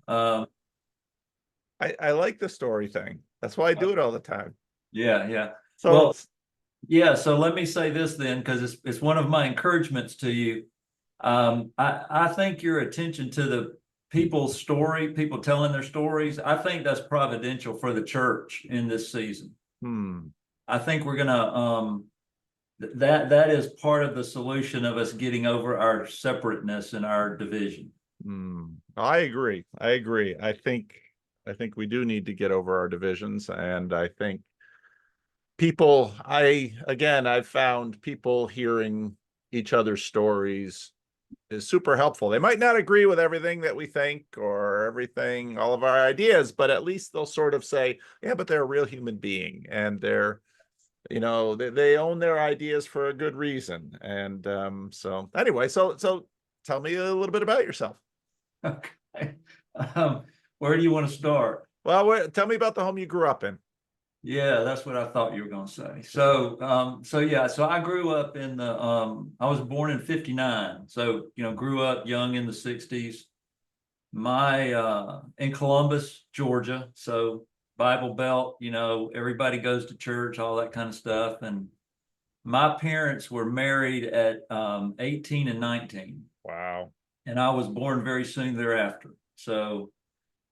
Um, I like the story thing. That's why I do it all the time. yeah, yeah. So Well, yeah. So let me say this then, because it's one of my encouragements to you. I think your attention to the people's story, people telling their stories, I think that's providential for the church in this season. hmm, I think we're gonna that is part of the solution of us getting over our separateness and our division. I agree. I agree. I think we do need to get over our divisions, and I think people I've found people hearing each other's stories is super helpful. They might not agree with everything that we think or everything, all of our ideas, but at least they'll sort of say, yeah, but they're a real human being and they own their ideas for a good reason. And so anyway, so tell me a little bit about yourself. Okay. Um, where do you want to start? Well, tell me about the home you grew up in. Yeah, that's what I thought you were going to say. So yeah, so I grew up in I was born in 59. So, grew up young in the 60s. In Columbus, Georgia. So Bible Belt, everybody goes to church, all that kind of stuff. And my parents were married at 18 and 19, Wow. and I was born very soon thereafter. So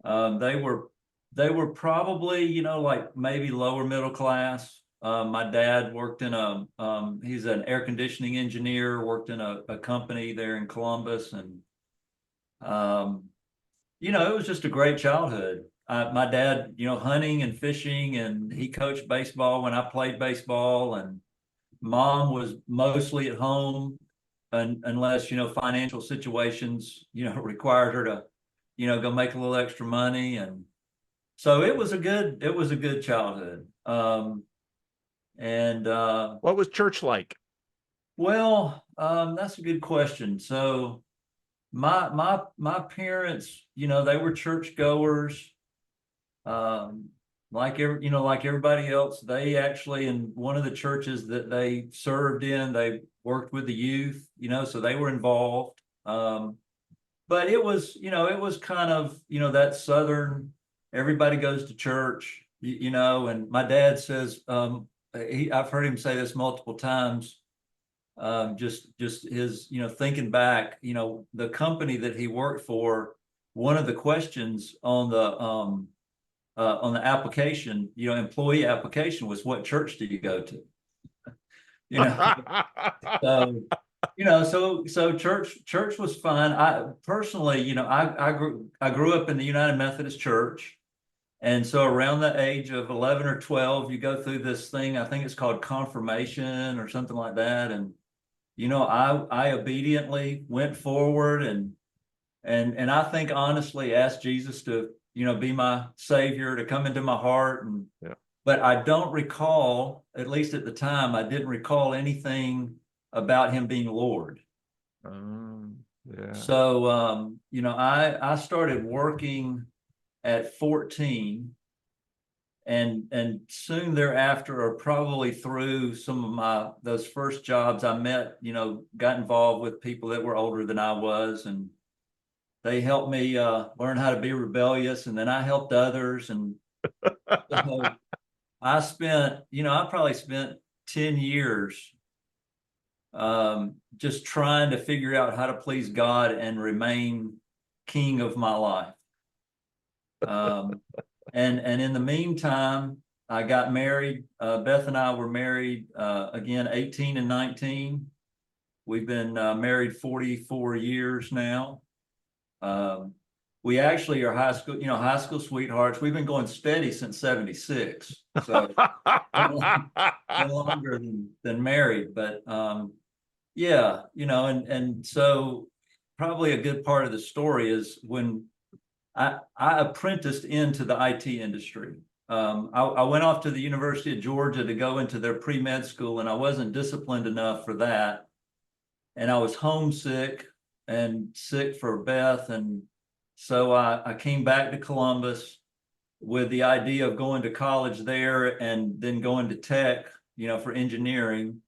they were probably, like maybe lower middle class. My dad worked he's an air conditioning engineer, worked in a company there in Columbus. And, um, it was just a great childhood. My dad, hunting and fishing, and he coached baseball when I played baseball. And mom was mostly at home, unless, financial situations, required her to, go make a little extra money. And so it was a good childhood. And What was church like? well, that's a good question. So my parents, they were church goers. Um, like everybody else, they actually, in one of the churches that they served in, they worked with the youth, so they were involved. But it was kind of, that Southern, everybody goes to church, and my dad says, I've heard him say this multiple times. Just his, thinking back, the company that he worked for, one of the questions on the application, employee application, was, what church do you go to? You know, so so church was fun. I personally, I grew up in the United Methodist Church. And so around the age of 11 or 12, you go through this thing, I think it's called confirmation or something like that. And I obediently went forward, and I think honestly asked Jesus to, be my savior, to come into my heart. And Yeah. but I don't recall, at least at the time, I didn't recall anything about him being Lord. Yeah. So I started working at 14, and soon thereafter, or probably through some of those first jobs I met, got involved with people that were older than I was. And they helped me learn how to be rebellious, and then I helped others. And so I probably spent 10 years just trying to figure out how to please God and remain king of my life. Um, and in the meantime, I got married. Beth and I were married again, 18 and 19. We've been married 44 years now. Um, we actually are high school sweethearts. We've been going steady since 76. So been longer than married. But yeah, and so probably a good part of the story is when I apprenticed into the IT industry. I went off to the University of Georgia to go into their pre-med school, and I wasn't disciplined enough for that. And I was homesick and sick for Beth. And so I came back to Columbus with the idea of going to college there and then going to tech, for engineering.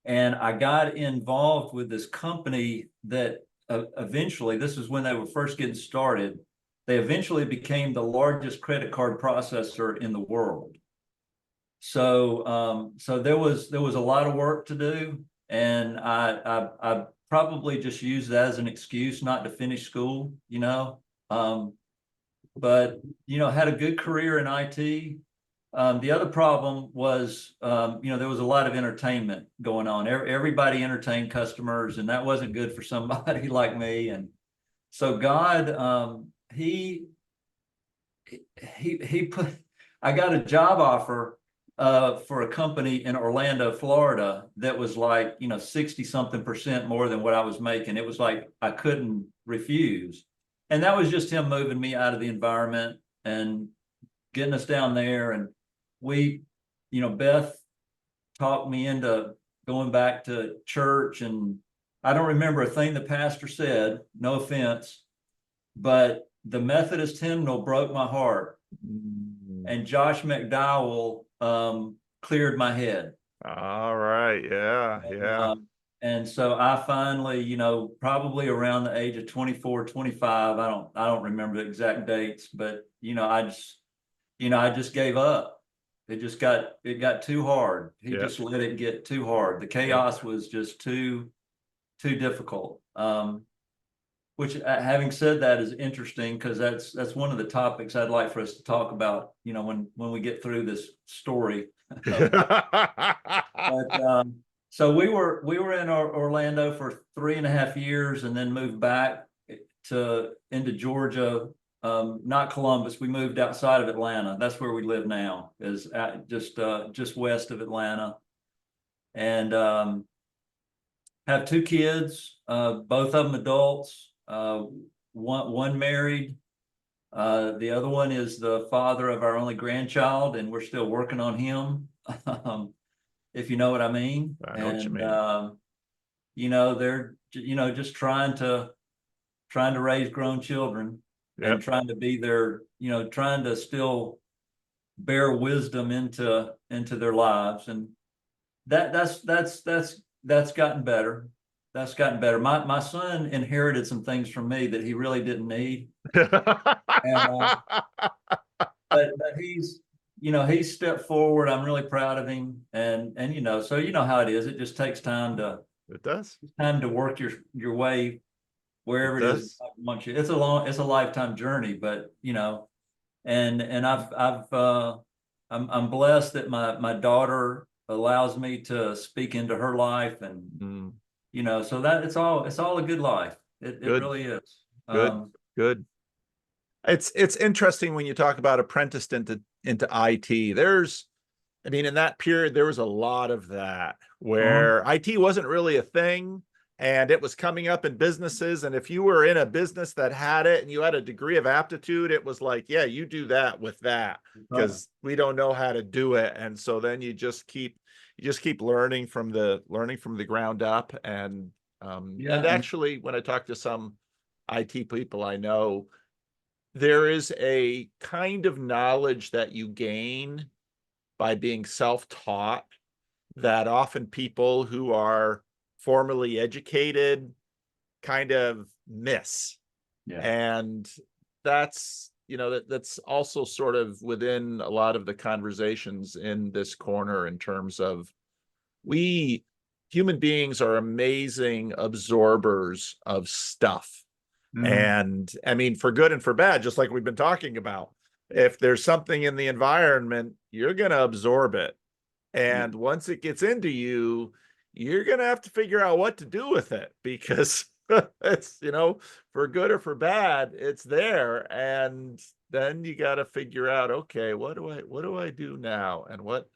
And I got involved with this company that eventually, this is when they were first getting started. they eventually became the largest credit card processor in the world. So so there was a lot of work to do, and I probably just used that as an excuse not to finish school, you know. But you know, had a good career in IT. The other problem was, you know, there was a lot of entertainment going on. Everybody entertained customers, and that wasn't good for somebody like me. And so God, he put, I got a job offer for a company in Orlando, Florida, that was like, you know, 60-something% more than what I was making. It was like I couldn't refuse. And that was just him moving me out of the environment and getting us down there. And we, you know, Beth talked me into going back to church, and I don't remember a thing the pastor said, no offense, but the Methodist hymnal broke my heart, and Josh McDowell cleared my head. All right. Yeah. Yeah. And so I finally, you know, probably around the age of 24, 25, I don't remember the exact dates, but you know, I just gave up. It got too hard. He Yeah. just let it get too hard. The chaos was just too difficult. Which, having said that, is interesting, because that's one of the topics I'd like for us to talk about, you know, when we get through this story. But so we were in Orlando for 3.5 years, and then moved back into Georgia. Not Columbus. We moved outside of Atlanta. That's where we live now, is just west of Atlanta. And have 2 kids, both of them adults. One married. The other one is the father of our only grandchild, and we're still working on him. If you know what I mean. I know what you mean. You know, they're, you know, just trying to raise grown children, and Yep. trying to be their, you know, trying to still bear wisdom into their lives. And that's gotten better. That's gotten better. My son inherited some things from me that he really didn't need. And but he's, you know, he's stepped forward. I'm really proud of him. And you know, so you know how it is. It just takes time to It does. work your way wherever It it is does. once you. It's a lifetime journey, but you know, and I'm blessed that my daughter allows me to speak into her life, and you know, so that it's all a good life. It Good. really is. Good. Good. It's interesting when you talk about apprenticed into IT. I mean, in that period, there was a lot of that where IT wasn't really a thing, and it was coming up in businesses. And if you were in a business that had it and you had a degree of aptitude, it was like, yeah, you do that with that, because we don't know how to do it. And so then you just keep learning from the ground up. And and actually, when I talk to some IT people I know, there is a kind of knowledge that you gain by being self-taught that often people who are formally educated kind of miss. Yeah. And that's, you know, that's also sort of within a lot of the conversations in this corner, in terms of, we human beings are amazing absorbers of stuff. And I mean, for good and for bad, just like we've been talking about. If there's something in the environment, you're going to absorb it. And once it gets into you, you're going to have to figure out what to do with it, because it's, you know, for good or for bad, it's there. And then you got to figure out, okay, what do I do now? And what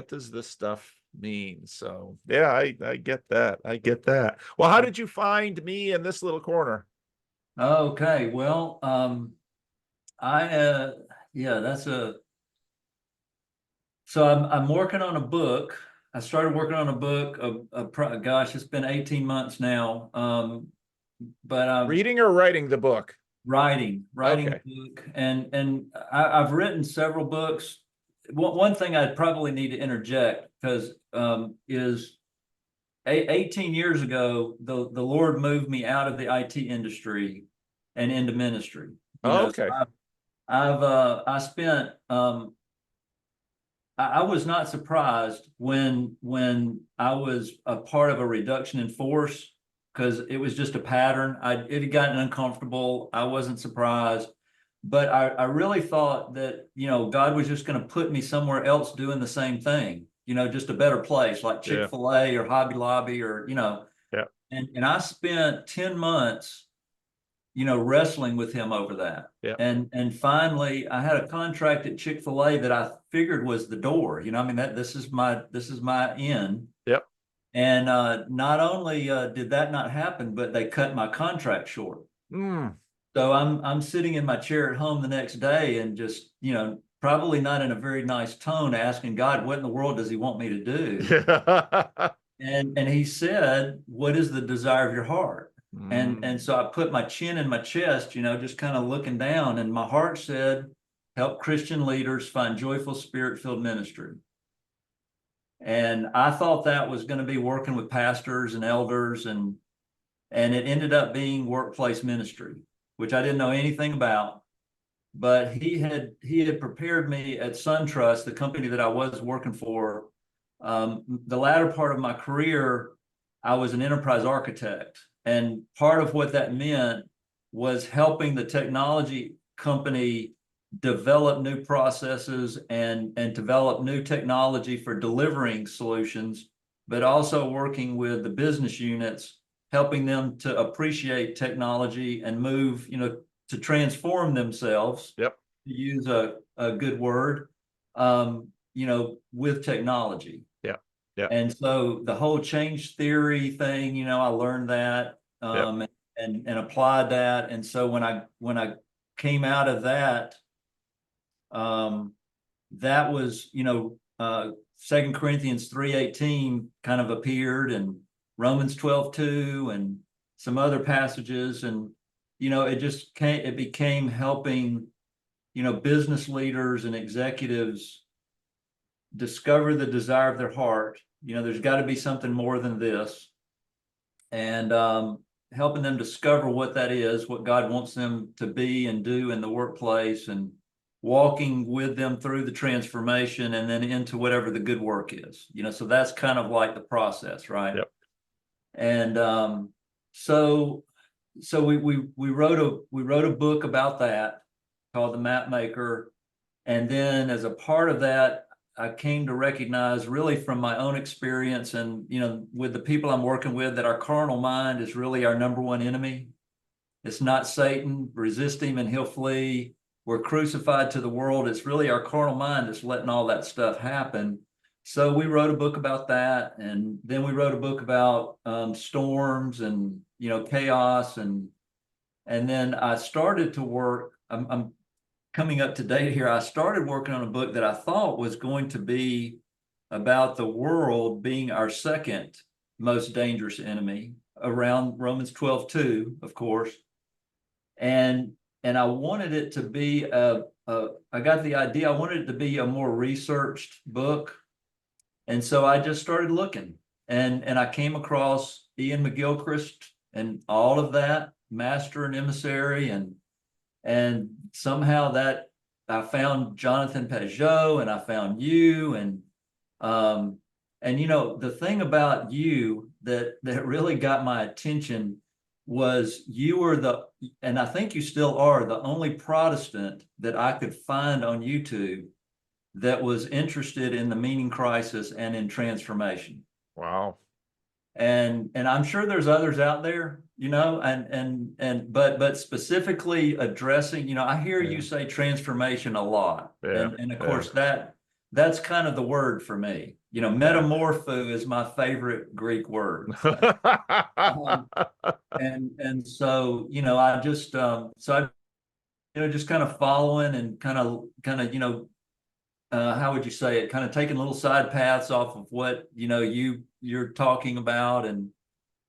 does this stuff mean? So yeah, I get that. I get that. Well, how did you find me in this little corner? Okay, well, yeah, so I'm working on a book. I started working on a book gosh, it's been 18 months now. But I'm Reading or writing the book? writing Okay. a book, and I've written several books. One thing I'd probably need to interject, because is 18 years ago, the Lord moved me out of the IT industry and into ministry. you Oh, know, so okay. I spent, I was not surprised when I was a part of a reduction in force, because it was just a pattern. It had gotten uncomfortable. I wasn't surprised, but I really thought that, God was just going to put me somewhere else doing the same thing, just a better place like Yeah. Chick-fil-A or Hobby Lobby or, Yeah. and I spent 10 months, wrestling with him over that. Yeah. And finally I had a contract at Chick-fil-A that I figured was the door. I mean, this is my end. Yep. And not only did that not happen, but they cut my contract short. Mm. So I'm sitting in my chair at home the next day and just, probably not in a very nice tone, asking God, what in the world does he want me to do? Yeah. And he said, what is the desire of your heart? And so I put my chin in my chest, just kind of looking down, and my heart said, help Christian leaders find joyful, spirit-filled ministry. And I thought that was going to be working with pastors and elders, and it ended up being workplace ministry, which I didn't know anything about. But he had prepared me at SunTrust, the company that I was working for. The latter part of my career, I was an enterprise architect. And part of what that meant was helping the technology company develop new processes and develop new technology for delivering solutions, but also working with the business units, helping them to appreciate technology and move, to transform themselves. Yep. To use a good word, with technology. Yeah. Yeah. And so the whole change theory thing, I learned that, Yep. and applied that. And so when I came out of that, that was, 2 Corinthians 3:18 kind of appeared, and Romans 12:2 and some other passages. And, it became helping, business leaders and executives discover the desire of their heart. There's got to be something more than this. And helping them discover what that is, what God wants them to be and do in the workplace, and walking with them through the transformation and then into whatever the good work is. So that's kind of like the process, right? Yep. And so we wrote a book about that called The Map Maker. And then as a part of that, I came to recognize, really from my own experience and, with the people I'm working with, that our carnal mind is really our number one enemy. It's not Satan. Resist him and he'll flee. We're crucified to the world. It's really our carnal mind that's letting all that stuff happen. So we wrote a book about that. And then we wrote a book about storms and, chaos. And then I started to work. I'm coming up to date here. I started working on a book that I thought was going to be about the world being our second most dangerous enemy, around Romans 12:2, of course. And I wanted it to be I got the idea, I wanted it to be a more researched book. And so I just started looking, and I came across Ian McGilchrist and all of that, Master and Emissary, and somehow that I found Jonathan Pageau, and I found you, and the thing about you that really got my attention was you were and I think you still are, the only Protestant that I could find on YouTube that was interested in the meaning crisis and in transformation. Wow. And I'm sure there's others out there, but specifically addressing, I hear you say transformation a lot. Yeah. And of course that's kind of the word for me. Metamorpho is my favorite Greek word. And so, I just just kind of following and kind of, how would you say it? Kind of taking little side paths off of what, you're talking about.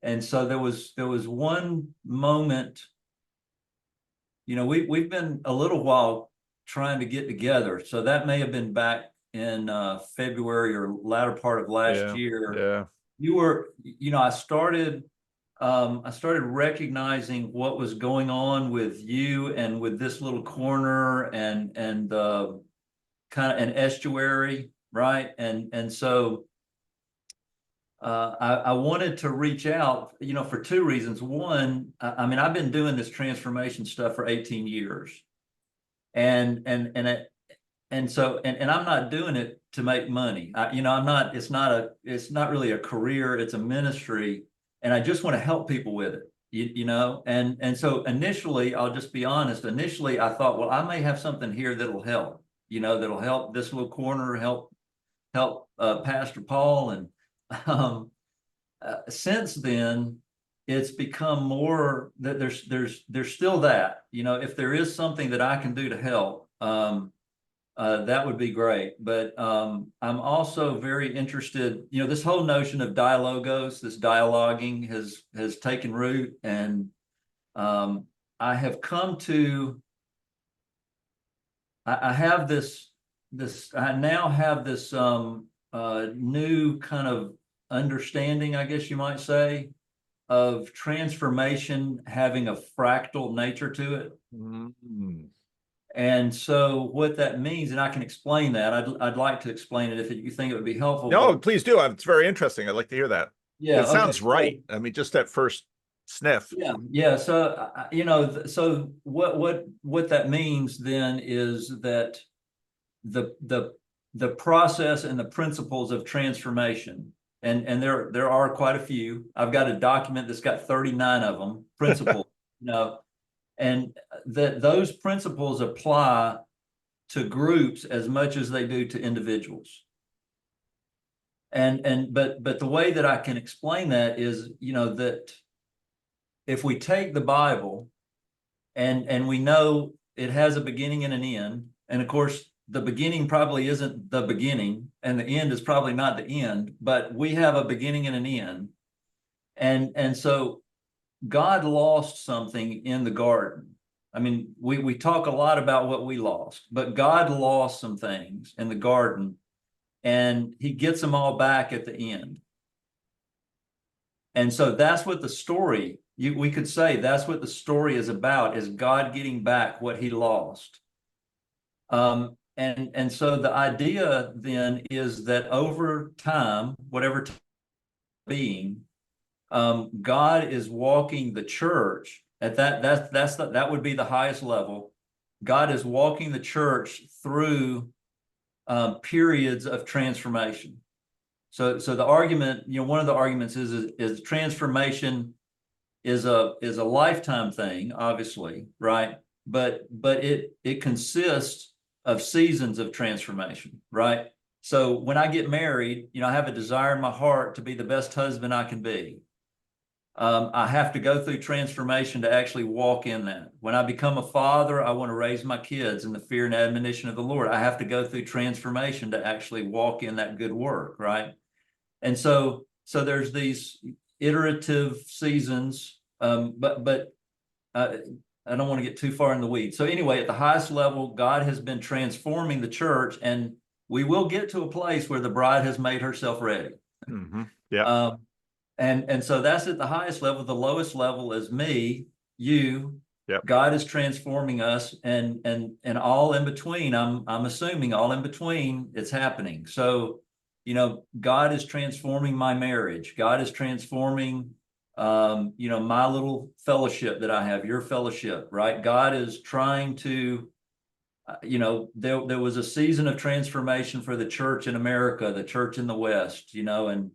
And so there was one moment, we've been a little while trying to get together. So that may have been back in February or latter part of last year. Yeah. You were, I started I started recognizing what was going on with you and with this little corner and kind of an estuary, right? And so I wanted to reach out, you know, for two reasons. One, I mean, I've been doing this transformation stuff for 18 years. And so I'm not doing it to make money. You know, I'm not, it's not really a career, it's a ministry. And I just want to help people with it, you know? And so initially, I'll just be honest, initially I thought, well, I may have something here that'll help, you know, that'll help this little corner, help Pastor Paul. And since then, it's become more that there's still that, you know, if there is something that I can do to help, that would be great. But I'm also very interested, you know, this whole notion of dialogos, this dialoguing has taken root, and I have come to, I have I now have this new kind of understanding, I guess you might say, of transformation having a fractal nature to it. Mm. And so what that means, and I can explain that, I'd like to explain it if you think it would be helpful. No, but, please do. It's very interesting. I'd like to hear that. yeah, It sounds right. I mean, just that first sniff. Yeah. So you know, so what that means then is that the process and the principles of transformation, and there are quite a few. I've got a document that's got 39 of them, principles, you know, and that those principles apply to groups as much as they do to individuals. But the way that I can explain that is, you know, that if we take the Bible and we know it has a beginning and an end, and of course the beginning probably isn't the beginning and the end is probably not the end, but we have a beginning and an end. And so God lost something in the garden. I mean, we talk a lot about what we lost, but God lost some things in the garden, and he gets them all back at the end. And so that's what the story, we could say that's what the story is about, is God getting back what he lost. And so the idea then is that over time, whatever being, God is walking the church at that would be the highest level. God is walking the church through periods of transformation. So the argument, you know, one of the arguments is transformation is a lifetime thing, obviously, right? But it consists of seasons of transformation, right? So when I get married, you know, I have a desire in my heart to be the best husband I can be. I have to go through transformation to actually walk in that. When I become a father, I want to raise my kids in the fear and admonition of the Lord. I have to go through transformation to actually walk in that good work, right? And so there's these iterative seasons, but I don't want to get too far in the weeds. So anyway, at the highest level, God has been transforming the church, and we will get to a place where the bride has made herself ready. Mm-hmm. Yeah. And so that's at the highest level. The lowest level is me, you. Yep. God is transforming us, and all in between. I'm assuming all in between it's happening. So, you know, God is transforming my marriage. God is transforming, you know, my little fellowship that I have, your fellowship, right? God is trying to, you know, there was a season of transformation for the church in America, the church in the West, you know, and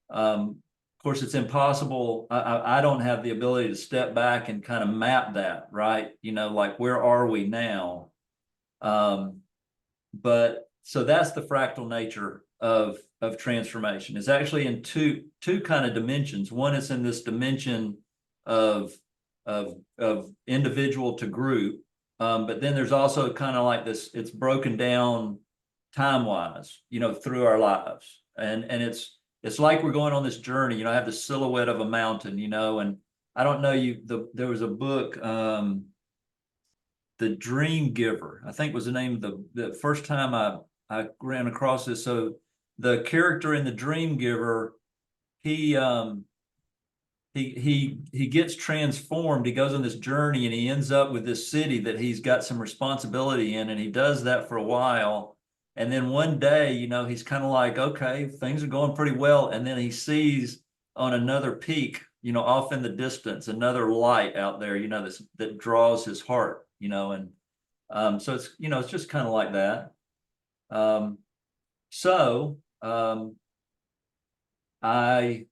of course, it's impossible. I don't have the ability to step back and kind of map that, right? You know, like, where are we now? But so that's the fractal nature of transformation. It's actually in two kind of dimensions. One is in this dimension of individual to group, but then there's also kind of like this. It's broken down time-wise, you know, through our lives, and it's like we're going on this journey. You know, I have the silhouette of a mountain, you know, and I don't know there was a book, The Dream Giver, I think was the name of the first time I ran across this. So the character in The Dream Giver, he he gets transformed. He goes on this journey and he ends up with this city that he's got some responsibility in, and he does that for a while. And then one day, he's kind of like, okay, things are going pretty well. And then he sees on another peak, off in the distance, another light out there, that draws his heart, and so it's just kind of like that. So I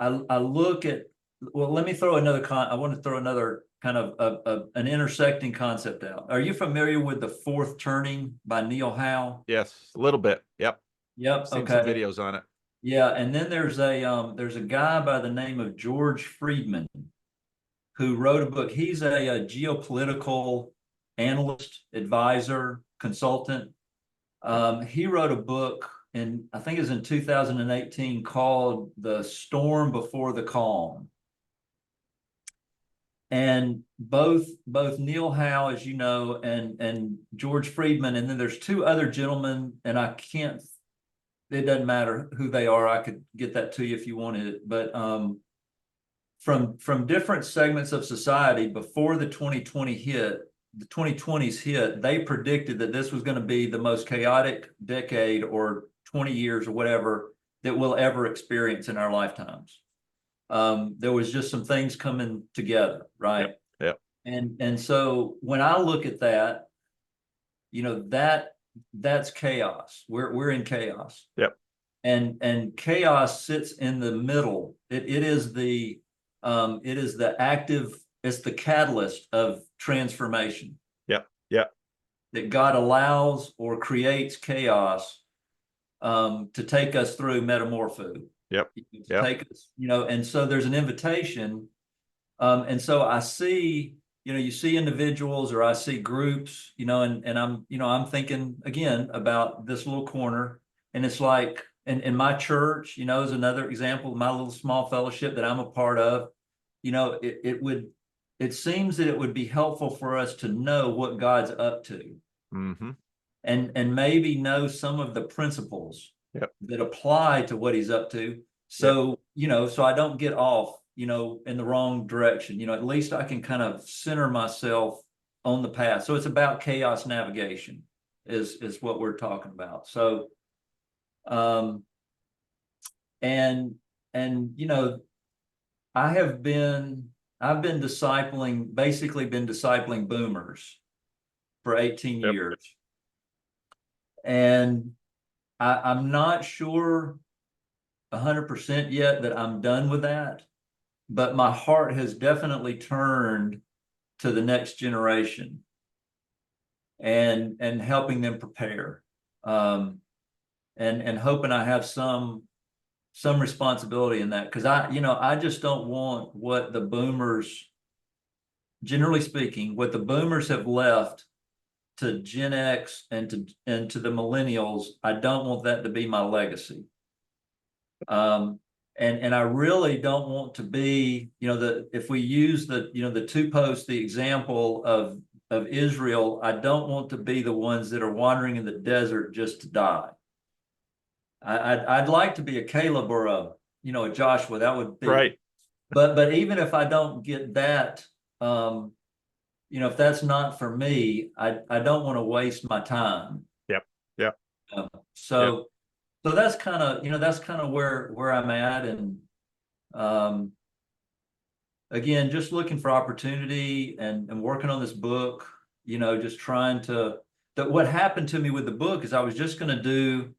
look at, well, let me throw another I want to throw another kind of an intersecting concept out. Are you familiar with The Fourth Turning by Neil Howe? Yes, a little bit. Yep. Yep. Seen Okay. some videos on it. Yeah, and then there's a guy by the name of George Friedman who wrote a book. He's a geopolitical analyst, advisor, consultant. He wrote a book, and I think it was in 2018, called The Storm Before the Calm. And both Neil Howe, as you know, and George Friedman, and then there's two other gentlemen, and it doesn't matter who they are. I could get that to you if you wanted it. But from different segments of society, before the 2020s hit, they predicted that this was going to be the most chaotic decade or 20 years or whatever that we'll ever experience in our lifetimes. There was just some things coming together, right? Yep. And so when I look at that, that's chaos. We're in chaos. Yep. And chaos sits in the middle. It is the active, it's the catalyst of transformation. Yep. That God allows or creates chaos to take us through metamorpho. Yep. To take us, and so there's an invitation. And so I see, you see individuals, or I see groups, and I'm thinking again about this little corner, and it's like in my church, is another example of my little small fellowship that I'm a part of. It seems that it would be helpful for us to know what God's up to. Mm-hmm. And maybe know some of the principles that apply to what he's up to. So, so I don't get off, in the wrong direction. At least I can kind of center myself on the path. So it's about chaos navigation is what we're talking about. So, and I've been discipling boomers for 18 years. And I'm not sure 100% yet that I'm done with that, but my heart has definitely turned to the next generation and helping them prepare, and hoping I have some responsibility in that, because I just don't want what the boomers, generally speaking, what the boomers have left to Gen X and to the millennials. I don't want that to be my legacy. And I really don't want to be, if we use the two posts, the example of Israel, I don't want to be the ones that are wandering in the desert just to die. I'd like to be a Caleb or a Joshua. That would be right. But even if I don't get that, if that's not for me, I don't want to waste my time. Yep. So that's kind of where I'm at, and again, just looking for opportunity and working on this book. Just trying to. What happened to me with the book is I was just going to do,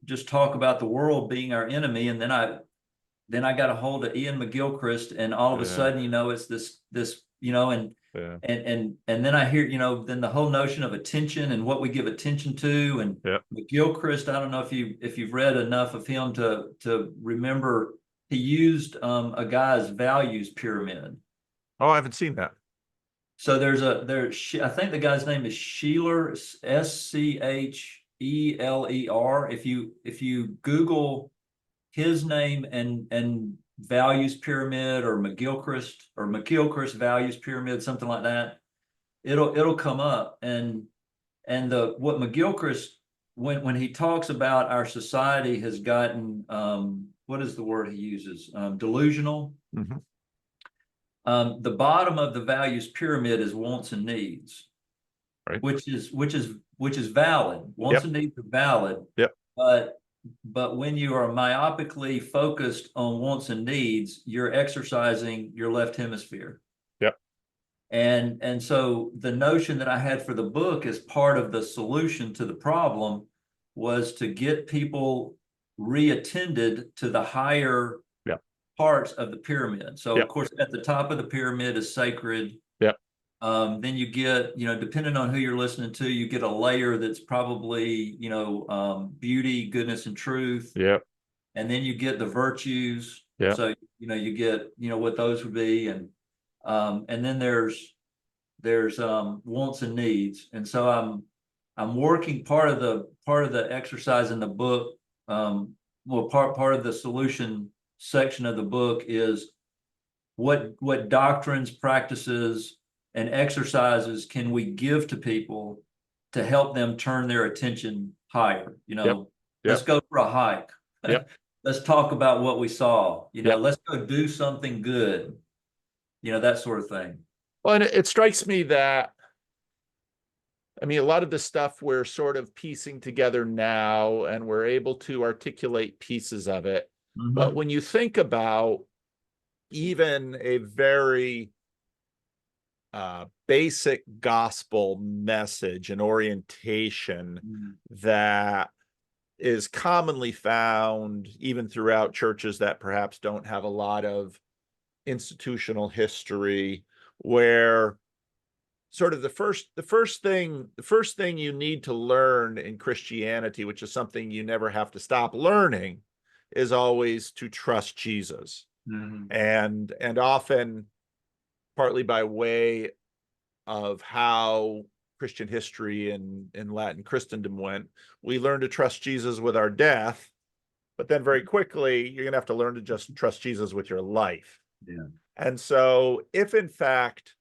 just talk about the world being our enemy, and then I got a hold of Ian McGilchrist, and all of a sudden, it's this, and then I hear, then the whole notion of attention and what we give attention to, and McGilchrist, I don't know if you've read enough of him to remember, he used a guy's values pyramid. Oh, I haven't seen that. So I think the guy's name is Sheeler, Scheler. If you Google his name and values pyramid, or McGilchrist values pyramid, something like that, it'll come up. And what McGilchrist, when he talks about our society has gotten what is the word he uses? Delusional. Mhm. The bottom of the values pyramid is wants and needs, Right. which is valid. Wants Yep. and needs are valid. Yep. But when you are myopically focused on wants and needs, you're exercising your left hemisphere. Yep. And so the notion that I had for the book as part of the solution to the problem was to get people reattended to the higher Yep. parts of the pyramid. So Yep. of course, at the top of the pyramid is sacred. Yep. Then you get, depending on who you're listening to, you get a layer that's probably, beauty, goodness, and truth. Yep. And then you get the virtues. Yep. So, you get, what those would be. And then there's wants and needs. And so I'm working part of the exercise in the book. Part of the solution section of the book is what doctrines, practices, and exercises can we give to people to help them turn their attention higher? Yep. Let's go for a hike. Yep. Let's talk about what we saw. Yep. Let's go do something good. That sort of thing. Well, and it strikes me that, I mean, a lot of the stuff we're sort of piecing together now, and we're able to articulate pieces of it. But when you think about even a very basic gospel message and orientation that is commonly found even throughout churches that perhaps don't have a lot of institutional history, where sort of the first thing you need to learn in Christianity, which is something you never have to stop learning, is always to trust Jesus. And often, partly by way of how Christian history and Latin Christendom went, we learn to trust Jesus with our death, but then very quickly you're gonna have to learn to just trust Jesus with your life. Yeah. And so if in fact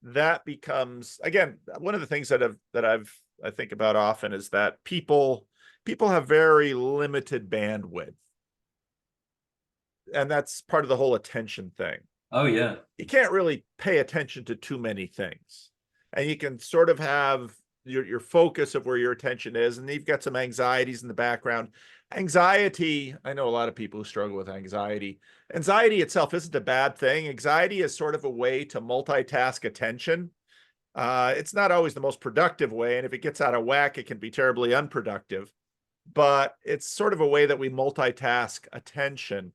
that becomes, again, one of the things that I think about often is that people have very limited bandwidth. And that's part of the whole attention thing. Oh yeah. You can't really pay attention to too many things. And you can sort of have your focus of where your attention is, and you've got some anxieties in the background. Anxiety, I know a lot of people who struggle with anxiety. Anxiety itself isn't a bad thing. Anxiety is sort of a way to multitask attention. It's not always the most productive way, and if it gets out of whack, it can be terribly unproductive. But it's sort of a way that we multitask attention.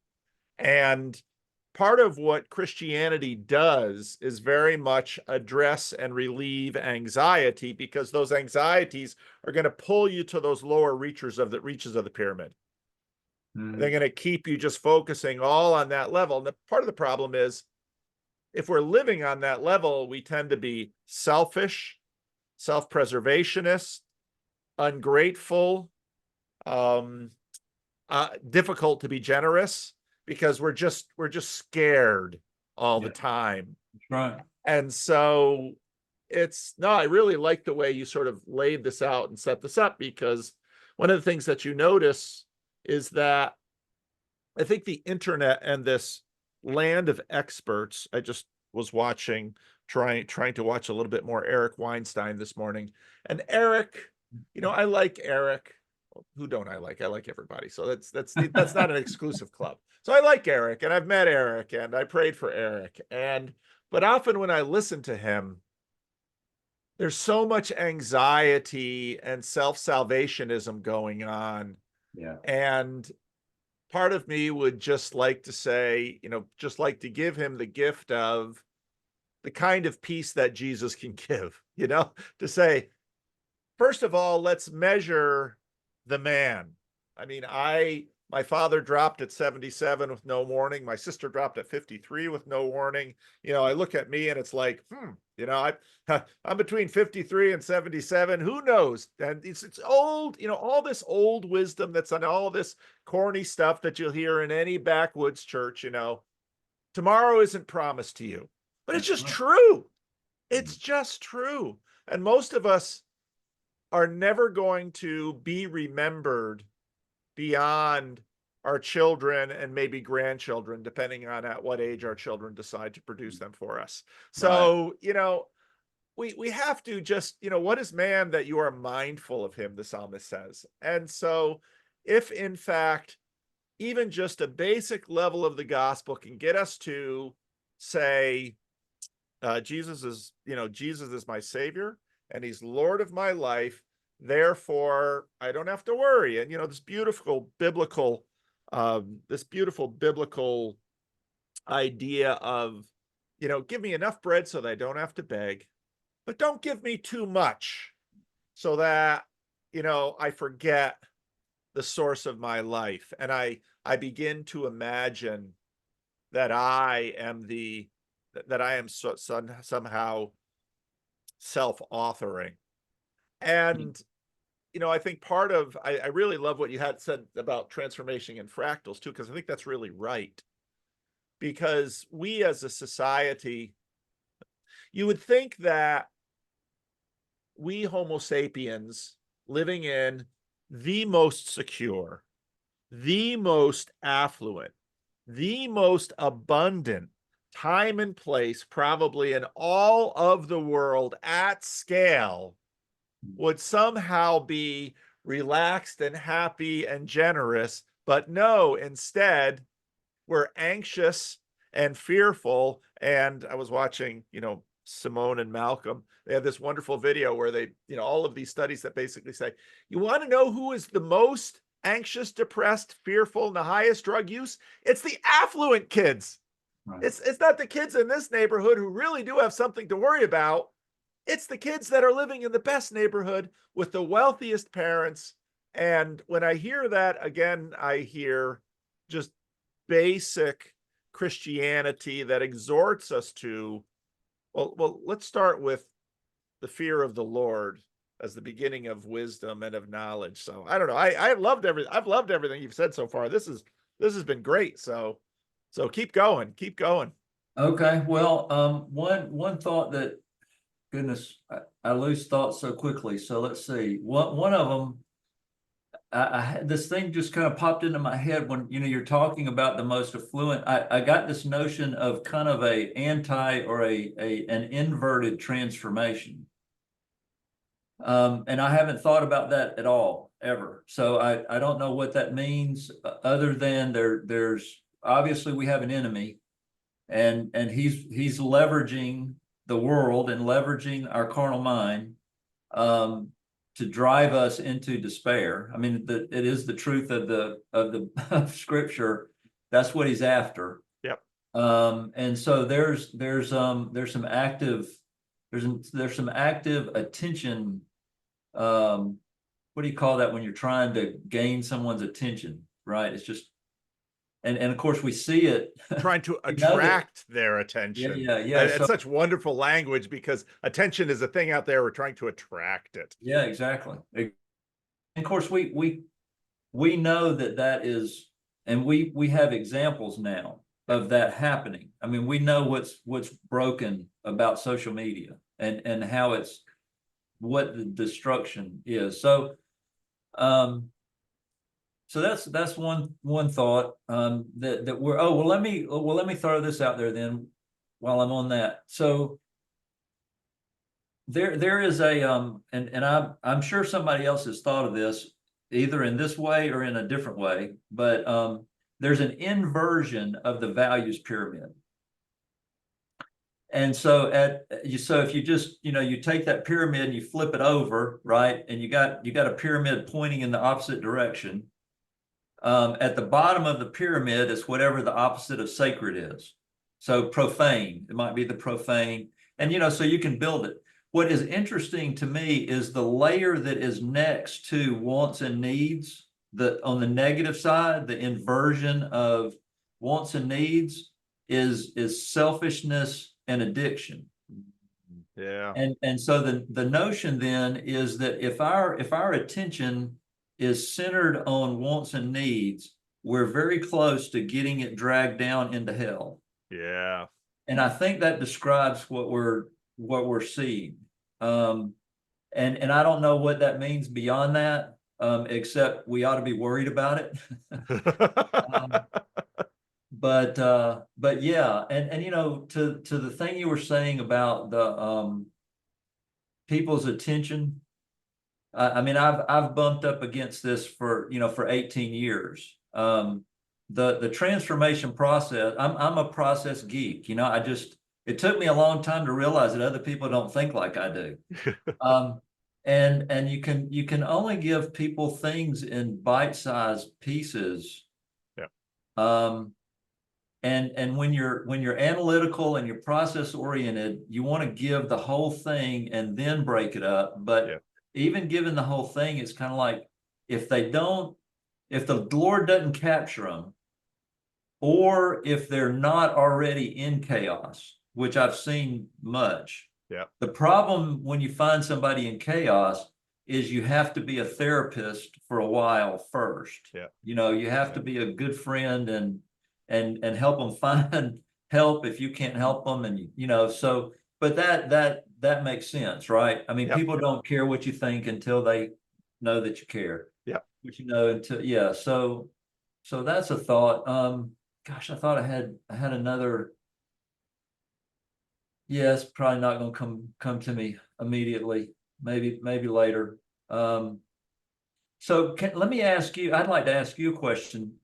And part of what Christianity does is very much address and relieve anxiety, because those anxieties are going to pull you to those lower reaches of the pyramid. They're going to keep you just focusing all on that level. And part of the problem is, if we're living on that level, we tend to be selfish, self-preservationist, ungrateful, difficult to be generous, because we're just scared all the time. Right. And so I really like the way you sort of laid this out and set this up, because one of the things that you notice is that I think the internet and this land of experts, I just was watching, trying to watch a little bit more Eric Weinstein this morning. And Eric, I like Eric. Who don't I like? I like everybody. So that's not an exclusive club. So I like Eric, and I've met Eric, and I prayed for Eric. But often when I listen to him, there's so much anxiety and self-salvationism going on. Yeah. And part of me would just like to say, just like to give him the gift of the kind of peace that Jesus can give, to say, first of all, let's measure the man. I mean, my father dropped at 77 with no warning. My sister dropped at 53 with no warning. I look at me and it's like, I'm between 53 and 77. Who knows? And it's old, all this old wisdom that's on all this corny stuff that you'll hear in any backwoods church, tomorrow isn't promised to you, but it's just true. It's just true. And most of us are never going to be remembered beyond our children and maybe grandchildren, depending on at what age our children decide to produce them for us. So, you know, we have to just, you know, what is man that you are mindful of him, the psalmist says. And so if in fact, even just a basic level of the gospel can get us to say, Jesus is, you know, Jesus is my savior and he's Lord of my life. Therefore, I don't have to worry. And, you know, this beautiful biblical idea of, you know, give me enough bread so that I don't have to beg, but don't give me too much so that, you know, I forget the source of my life. And I begin to imagine that I am somehow self-authoring. And, you know, I think part of, I really love what you had said about transformation and fractals too, because I think that's really right. Because we as a society, you would think that we Homo sapiens living in the most secure, the most affluent, the most abundant time and place, probably in all of the world at scale, would somehow be relaxed and happy and generous. But no, instead, we're anxious and fearful. And I was watching, you know, Simone and Malcolm. They have this wonderful video where they, you know, all of these studies that basically say, you want to know who is the most anxious, depressed, fearful, and the highest drug use? It's the affluent kids. Right. It's not the kids in this neighborhood who really do have something to worry about. It's the kids that are living in the best neighborhood with the wealthiest parents. And when I hear that, again, I hear just basic Christianity that exhorts us to, well, let's start with the fear of the Lord as the beginning of wisdom and of knowledge. So I don't know. I've loved everything you've said so far. This has been great. So keep going. Okay. Well, one thought that, goodness, I lose thoughts so quickly. So let's see. One of them, I had this thing just kind of popped into my head when, you know, you're talking about the most affluent. I got this notion of kind of a anti or an inverted transformation. And I haven't thought about that at all, ever. So I don't know what that means, other than there's obviously we have an enemy, and he's leveraging the world and leveraging our carnal mind to drive us into despair. I mean, it is the truth of the of scripture. That's what he's after. Yep. And so there's some active attention. What do you call that when you're trying to gain someone's attention, right? It's just, and of course we see it. Trying to We know that- attract their attention. Yeah. It's such wonderful language, because attention is a thing out there. We're trying to attract it. Yeah, exactly. And of course we know that is, and we have examples now of that happening. I mean, we know what's broken about social media and how it's, what the destruction is. So that's one thought that we're, oh, well, let me throw this out there then while I'm on that. So there is a and I'm sure somebody else has thought of this either in this way or in a different way, but there's an inversion of the values pyramid. And so so if you just, you know, you take that pyramid and you flip it over, right, and you got a pyramid pointing in the opposite direction. At the bottom of the pyramid is whatever the opposite of sacred is. So profane, it might be the profane, and you know, so you can build it. What is interesting to me is the layer that is next to wants and needs. On the negative side, the inversion of wants and needs is selfishness and addiction. Yeah. And so the notion then is that if our attention is centered on wants and needs, we're very close to getting it dragged down into hell. Yeah. And I think that describes what we're seeing. And I don't know what that means beyond that. except we ought to be worried about it. Um, but yeah, and you know, to the thing you were saying about the people's attention. I mean, I've bumped up against this for, you know, for 18 years. The transformation process, I'm a process geek, you know, it took me a long time to realize that other people don't think like I do. Um, and you can only give people things in bite-sized pieces. Yeah. And when you're analytical and you're process oriented, you want to give the whole thing and then break it up. But Yeah. even given the whole thing, it's kind of like if the Lord doesn't capture them, or if they're not already in chaos, which I've seen much. Yeah. The problem when you find somebody in chaos is you have to be a therapist for a while first. Yeah. You know, you have to be a good friend and help them find help if you can't help them, and you know, so but that makes sense, right? I mean, Yep. people don't care what you think until they know that you care. Yep. But you know, until yeah, so that's a thought. Gosh, I thought I had another. Yeah, it's probably not going to come to me immediately. Maybe later. So let me ask you. I'd like to ask you a question.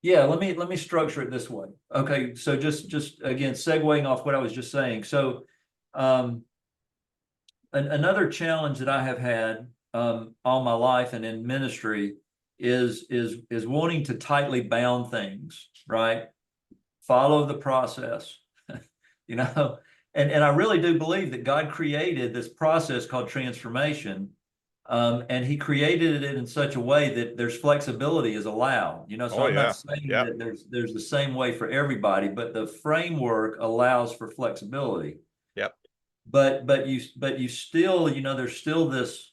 Yeah, let me structure it this way. Okay, so just again segueing off what I was just saying. So, another challenge that I have had all my life and in ministry is wanting to tightly bound things, right? Follow the process, you know, and I really do believe that God created this process called transformation. And he created it in such a way that there's flexibility is allowed, you know, so Oh I'm not yeah. saying Yeah. that there's the same way for everybody, but the framework allows for flexibility. Yep. But you still, you know, there's still this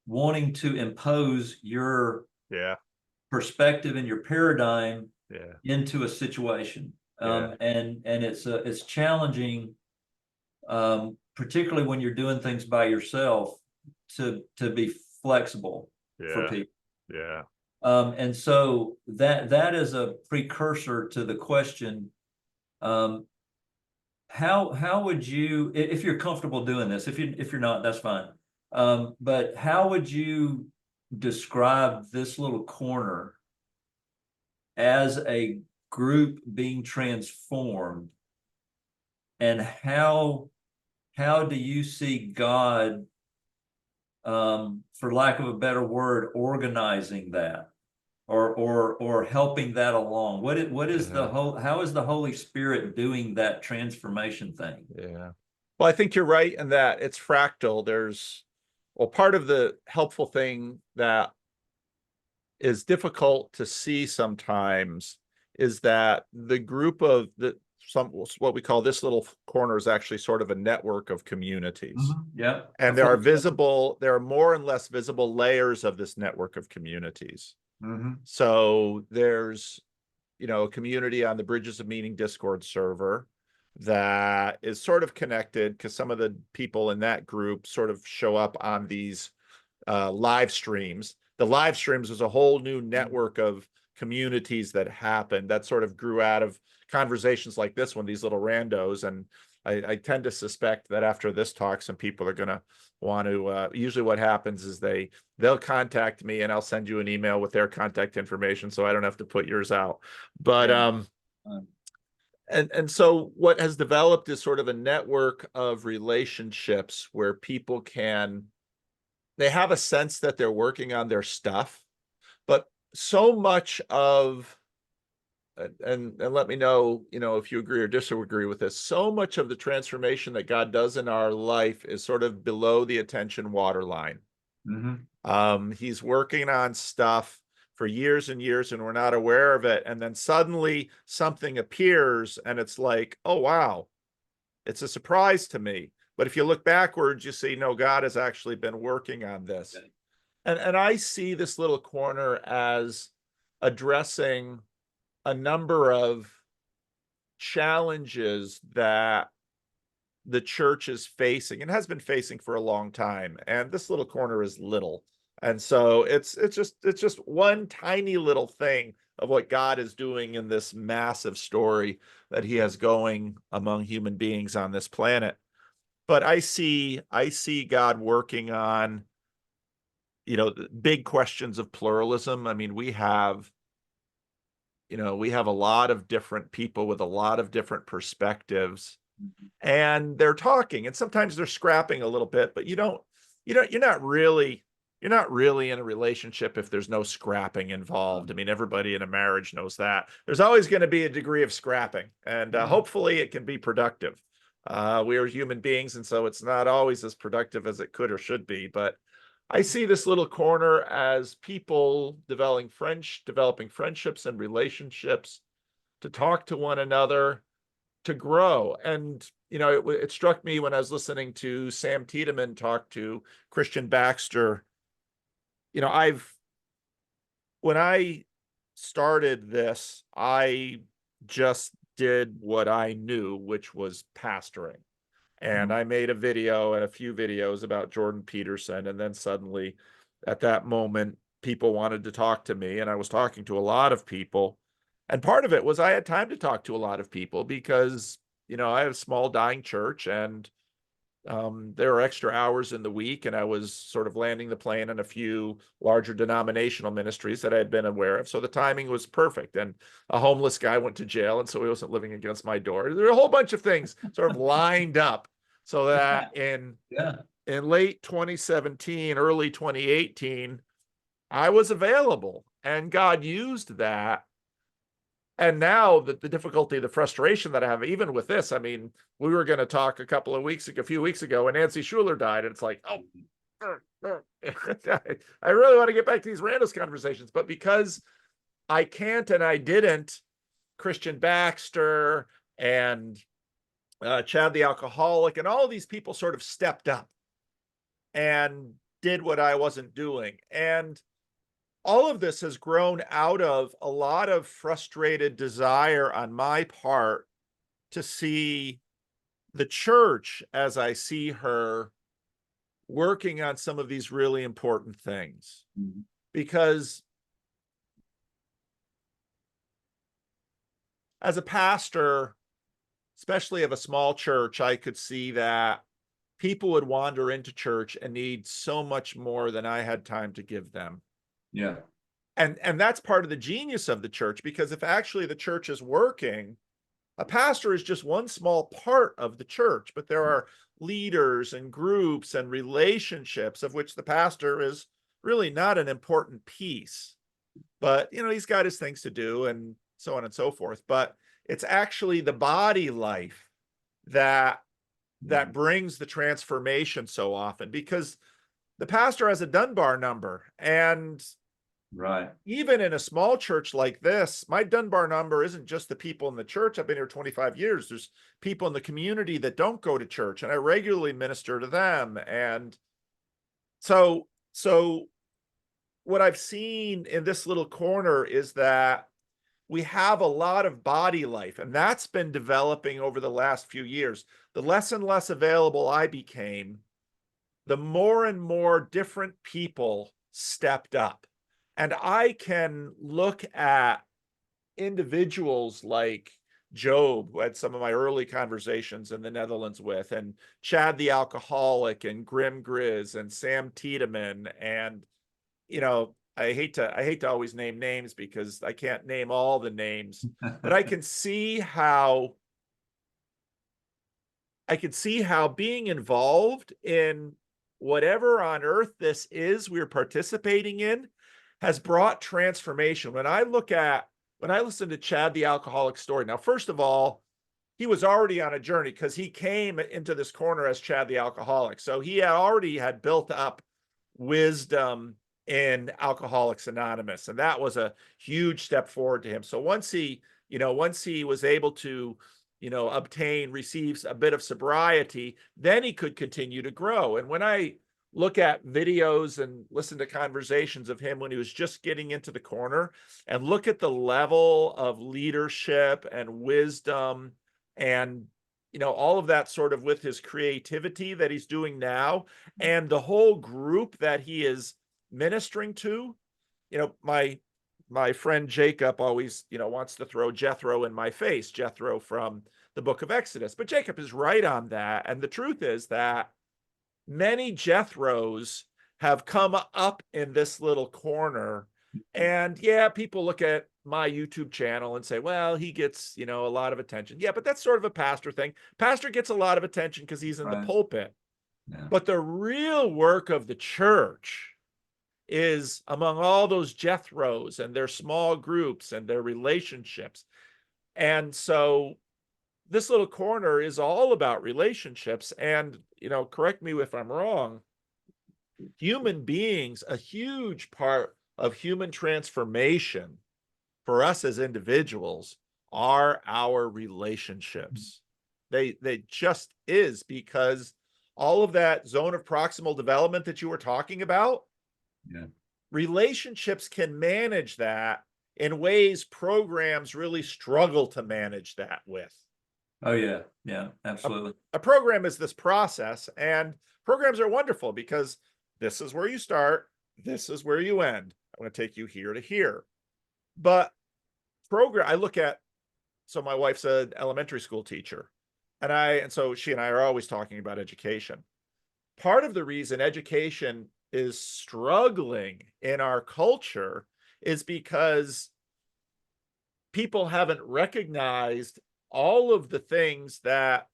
wanting to impose your Yeah. perspective and your paradigm Yeah. into a situation. Yeah. And it's challenging, particularly when you're doing things by yourself, to be flexible for Yeah. people. Yeah. And so that is a precursor to the question. How would you, if you're comfortable doing this, if you're not, that's fine. But how would you describe this little corner as a group being transformed, and how do you see God, for lack of a better word, organizing that, or helping that along? What is the Yeah. whole, how is the Holy Spirit doing that transformation thing? Yeah. Well, I think you're right in that it's fractal. Well, part of the helpful thing that is difficult to see sometimes is that the group of what we call this little corner is actually sort of a network of communities. Yeah. And there are more and less visible layers of this network of communities. So there's, you know, a community on the Bridges of Meaning Discord server that is sort of connected because some of the people in that group sort of show up on these live streams. The live streams was a whole new network of communities that happened that sort of grew out of conversations like this one, these little randos. And I tend to suspect that after this talk, some people are going to want to, usually what happens is they'll contact me and I'll send you an email with their contact information so I don't have to put yours out. But, Yeah. and so what has developed is sort of a network of relationships where people they have a sense that they're working on their stuff, but so much of, and let me know, you know, if you agree or disagree with this, so much of the transformation that God does in our life is sort of below the attention waterline. He's working on stuff for years and years and we're not aware of it. And then suddenly something appears and it's like, oh, wow, it's a surprise to me. But if you look backwards, you see, no, God has actually been working on this. Okay. And I see this little corner as addressing a number of challenges that the church is facing and has been facing for a long time. And this little corner is little. And so it's just one tiny little thing of what God is doing in this massive story that he has going among human beings on this planet. But I see God working on, big questions of pluralism. I mean, we have a lot of different people with a lot of different perspectives, and they're talking, and sometimes they're scrapping a little bit, but you're not really in a relationship if there's no scrapping involved. I mean, everybody in a marriage knows that. There's always going to be a degree of scrapping, and hopefully it can be productive. We are human beings, and so it's not always as productive as it could or should be, but I see this little corner as people developing friendships and relationships to talk to one another, to grow. And, it struck me when I was listening to Sam Tiedemann talk to Christian Baxter. When I started this, I just did what I knew, which was pastoring. And I made a video and a few videos about Jordan Peterson. And then suddenly at that moment, people wanted to talk to me, and I was talking to a lot of people. And part of it was I had time to talk to a lot of people because, I have a small dying church, and there are extra hours in the week, and I was sort of landing the plane on a few larger denominational ministries that I had been aware of. So the timing was perfect. And a homeless guy went to jail, and so he wasn't living against my door. There were a whole bunch of things sort of lined up so that in late 2017, early 2018, I was available, and God used that. And now the difficulty, the frustration that I have, even with this, I mean, we were going to talk a few weeks ago, when Nancy Schuler died, and it's like, oh, I really want to get back to these Randos conversations, but because I can't and I didn't, Christian Baxter and Chad the alcoholic and all these people sort of stepped up and did what I wasn't doing. And all of this has grown out of a lot of frustrated desire on my part to see the church, as I see her, working on some of these really important things. Because as a pastor, especially of a small church, I could see that people would wander into church and need so much more than I had time to give them. Yeah. And that's part of the genius of the church, because if actually the church is working, a pastor is just one small part of the church, but there are leaders and groups and relationships of which the pastor is really not an important piece. But, he's got his things to do and so on and so forth. But it's actually the body life that brings the transformation so often, because the pastor has a Dunbar number. And right, even in a small church like this, my Dunbar number isn't just the people in the church. I've been here 25 years. There's people in the community that don't go to church, and I regularly minister to them. And so what I've seen in this little corner is that we have a lot of body life, and that's been developing over the last few years. The less and less available I became, the more and more different people stepped up. And I can look at individuals like Job, who had some of my early conversations in the Netherlands with, and Chad the alcoholic, and Grim Grizz, and Sam Tiedemann. And, I hate to always name names because I can't name all the names, but I can see how being involved in whatever on earth this is we're participating in has brought transformation. When I listen to Chad the alcoholic's story, now, first of all, he was already on a journey because he came into this corner as Chad the alcoholic. So he already had built up wisdom in Alcoholics Anonymous, and that was a huge step forward to him. So once he was able to, receives a bit of sobriety, then he could continue to grow. And when I look at videos and listen to conversations of him when he was just getting into the corner, and look at the level of leadership and wisdom and all of that sort of with his creativity that he's doing now, and the whole group that he is ministering to. My friend Jacob always, wants to throw Jethro in my face, Jethro from the book of Exodus. But Jacob is right on that. And the truth is that many Jethros have come up in this little corner. And yeah, people look at my YouTube channel and say, well, he gets, a lot of attention. Yeah, but that's sort of a pastor thing. Pastor gets a lot of attention because he's in the Right. pulpit. Yeah. But the real work of the church is among all those Jethros and their small groups and their relationships. And so this little corner is all about relationships. And, correct me if I'm wrong, human beings, a huge part of human transformation for us as individuals are our relationships. They just is, because all of that zone of proximal development that you were talking about, Yeah. relationships can manage that in ways programs really struggle to manage that with. Oh yeah. Yeah, absolutely. A program is this process, and programs are wonderful because this is where you start, this is where you end. I'm going to take you here to here. But I look at, so my wife's an elementary school teacher, and so she and I are always talking about education. Part of the reason education is struggling in our culture is because people haven't recognized all of the things that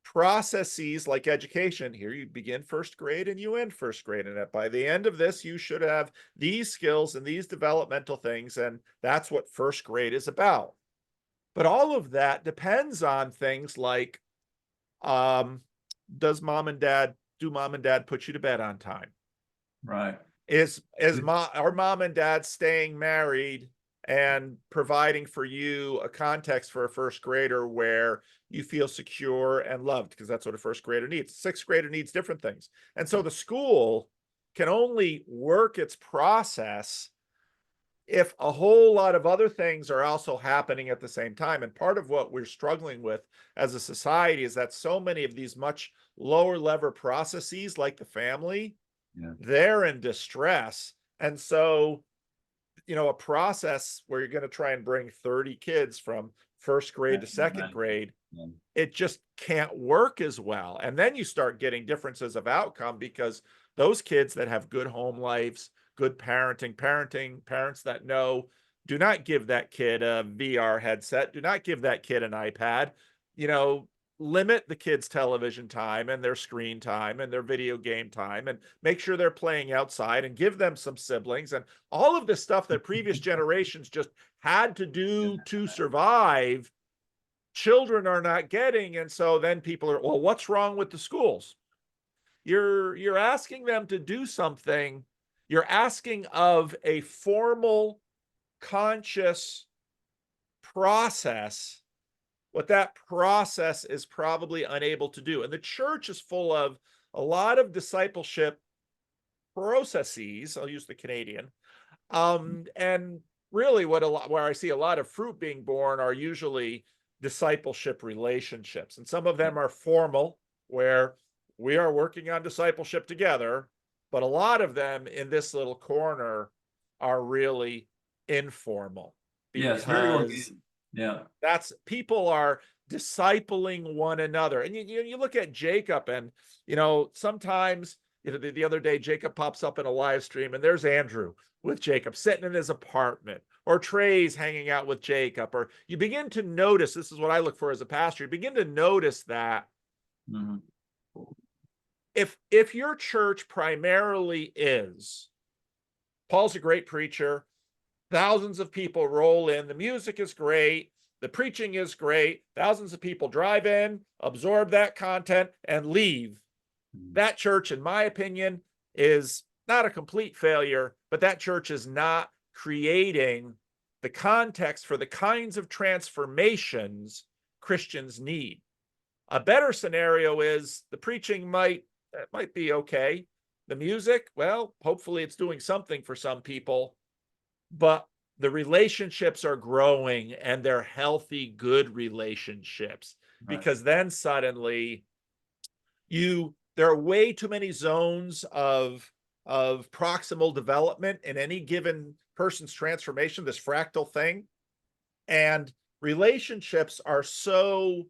processes like education. Here you begin first grade and you end first grade, and by the end of this you should have these skills and these developmental things, and that's what first grade is about. But all of that depends on things like, do mom and dad put you to bed on time? Right. Are mom and dad staying married and providing for you a context for a first grader where you feel secure and loved? Because that's what a first grader needs. Sixth grader needs different things. And so the school can only work its process if a whole lot of other things are also happening at the same time. And part of what we're struggling with as a society is that so many of these much lower level processes, like the family, they're in distress. And so, a process where you're going to try and bring 30 kids from first grade to second grade, it just can't work as well. And then you start getting differences of outcome, because those kids that have good home lives, good parenting, parents that know, do not give that kid a VR headset, do not give that kid an iPad, limit the kids' television time and their screen time and their video game time, and make sure they're playing outside, and give them some siblings, and all of this stuff that previous generations just had to do to survive. Children are not getting. And so then people are, well, what's wrong with the schools? You're asking them to do something. You're asking of a formal, conscious process what that process is probably unable to do. And the church is full of a lot of discipleship processes. I'll use the Canadian. And really where I see a lot of fruit being born are usually discipleship relationships. And some of them are formal, where we are working on discipleship together. But a lot of them in this little corner are really informal. Yes, very organic. Yeah. That's, people are discipling one another. And you look at Jacob, and sometimes the other day Jacob pops up in a live stream, and there's Andrew with Jacob sitting in his apartment, or Trey's hanging out with Jacob, or you begin to notice, this is what I look for as a pastor, you begin to notice that if your church primarily is, Paul's a great preacher, thousands of people roll in, the music is great, the preaching is great, thousands of people drive in, absorb that content, and leave. That church, in my opinion, is not a complete failure, but that church is not creating the context for the kinds of transformations Christians need. A better scenario is the preaching might be okay. The music, well, hopefully it's doing something for some people, but the relationships are growing, and they're healthy, good relationships. because then suddenly there are way too many zones of proximal development in any given person's transformation, this fractal thing. And relationships are so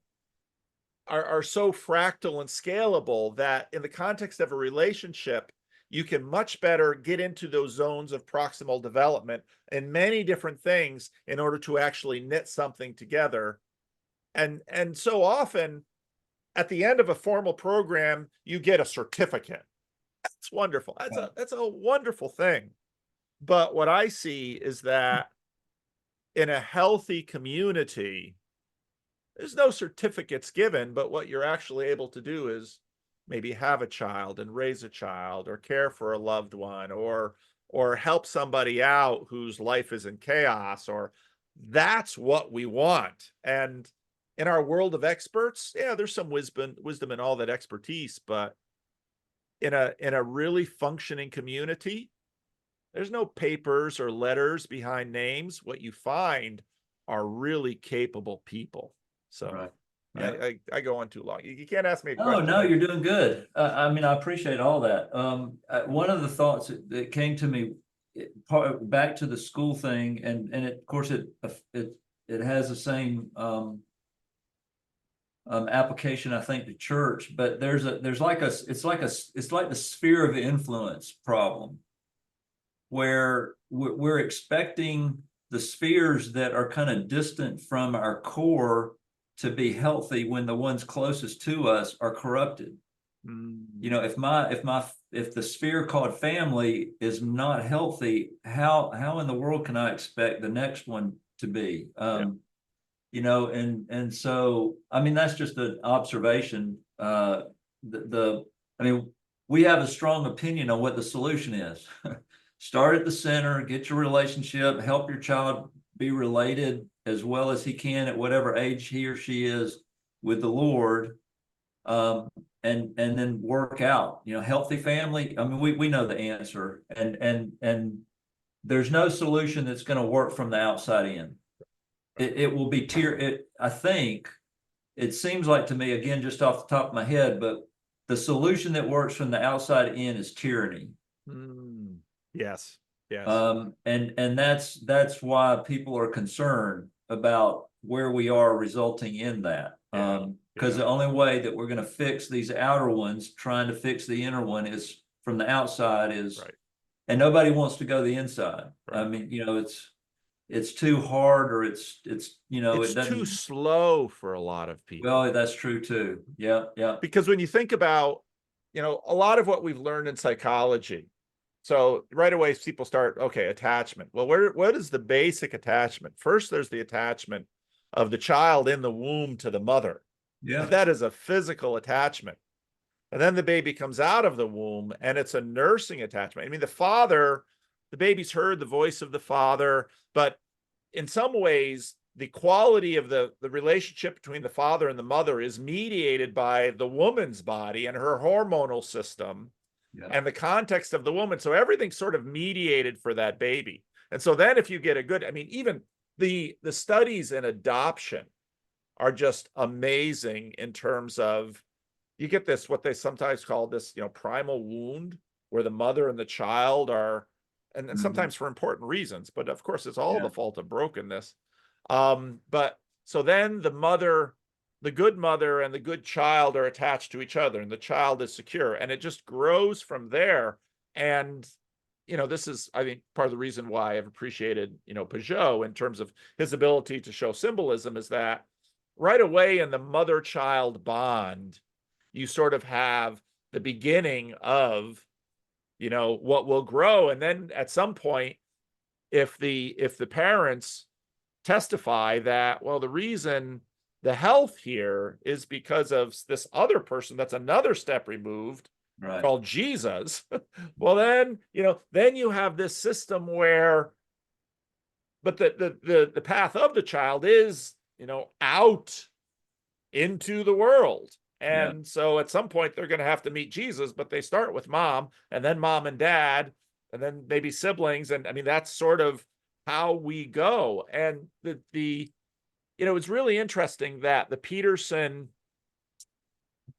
fractal and scalable that in the context of a relationship, you can much better get into those zones of proximal development in many different things in order to actually knit something together. And so often at the end of a formal program, you get a certificate. That's wonderful. That's a wonderful thing. But what I see is that in a healthy community, there's no certificates given, but what you're actually able to do is maybe have a child and raise a child, or care for a loved one, or help somebody out whose life is in chaos, or that's what we want. And in our world of experts, yeah, there's some wisdom in all that expertise, but in a really functioning community, there's no papers or letters behind names. What you find are really capable people. So Right. yeah, I go on too long. You can't ask me a Oh, question. no, you're doing good. I mean, I appreciate all that. One of the thoughts that came to me, back to the school thing, and of course it has the same application, I think, to church, but it's like the sphere of influence problem, where we're expecting the spheres that are kind of distant from our core to be healthy when the ones closest to us are corrupted. You know, if the sphere called family is not healthy, how in the world can I expect the next one to be? You know, and so, I mean, that's just an observation. I mean, we have a strong opinion on what the solution is. Start at the center, get your relationship, help your child be related as well as he can at whatever age he or she is with the Lord, and then work out, you know, healthy family. I mean, we know the answer, and there's no solution that's going to work from the outside in. It will be I think it seems like to me, again, just off the top of my head, but the solution that works from the outside in is tyranny. Yes. And that's why people are concerned about where we are resulting in that. Because the only way that we're going to fix these outer ones, trying to fix the inner one, is from the outside, and nobody wants to go the inside. I mean, you know, it's too hard, or it's you know, it's too slow for a lot of people. Well, that's true too. Yeah. Because when you think about, you know, a lot of what we've learned in psychology, so right away people start, okay, attachment. Well, what is the basic attachment? First, there's the attachment of the child in the womb to the mother. Yeah. That is a physical attachment. And then the baby comes out of the womb, and it's a nursing attachment. I mean, the baby's heard the voice of the father, but in some ways, the quality of the relationship between the father and the mother is mediated by the woman's body and her hormonal system, and the context of the woman. So everything's sort of mediated for that baby. And so then if you get a good, I mean, even the studies in adoption are just amazing in terms of, you get this, what they sometimes call this, you know, primal wound, where the mother and the child are, and sometimes for important reasons, but of course it's all the fault of brokenness. But so then the good mother and the good child are attached to each other, and the child is secure, and it just grows from there. And, you know, this is, I think, part of the reason why I've appreciated, you know, Peugeot in terms of his ability to show symbolism, is that right away in the mother-child bond, you sort of have the beginning of, you know, what will grow. And then at some point, if the parents testify that, well, the reason the health here is because of this other person that's another step removed, called Jesus, well, then, you know, then you have this system where, but the path of the child is, you know, out into the world. And so at some point they're going to have to meet Jesus, but they start with mom, and then mom and dad, and then maybe siblings. And I mean, that's sort of how we go. And the it's really interesting that the Peterson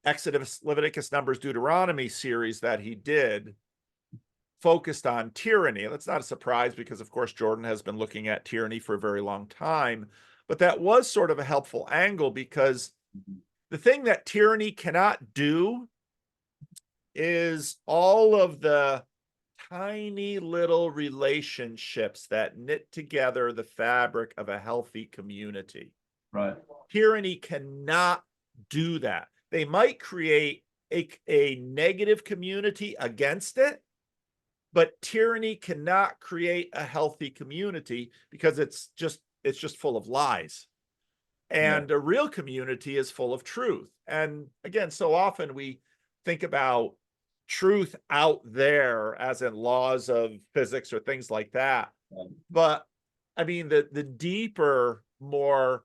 Exodus, Leviticus, Numbers, Deuteronomy series that he did focused on tyranny. That's not a surprise because, of course, Jordan has been looking at tyranny for a very long time. But that was sort of a helpful angle because the thing that tyranny cannot do is all of the tiny little relationships that knit together the fabric of a healthy community. Right. Tyranny cannot do that. They might create a negative community against it, but tyranny cannot create a healthy community because it's just full of lies. And a real community is full of truth. And again, so often we think about truth out there as in laws of physics or things like that. But I mean, the deeper, more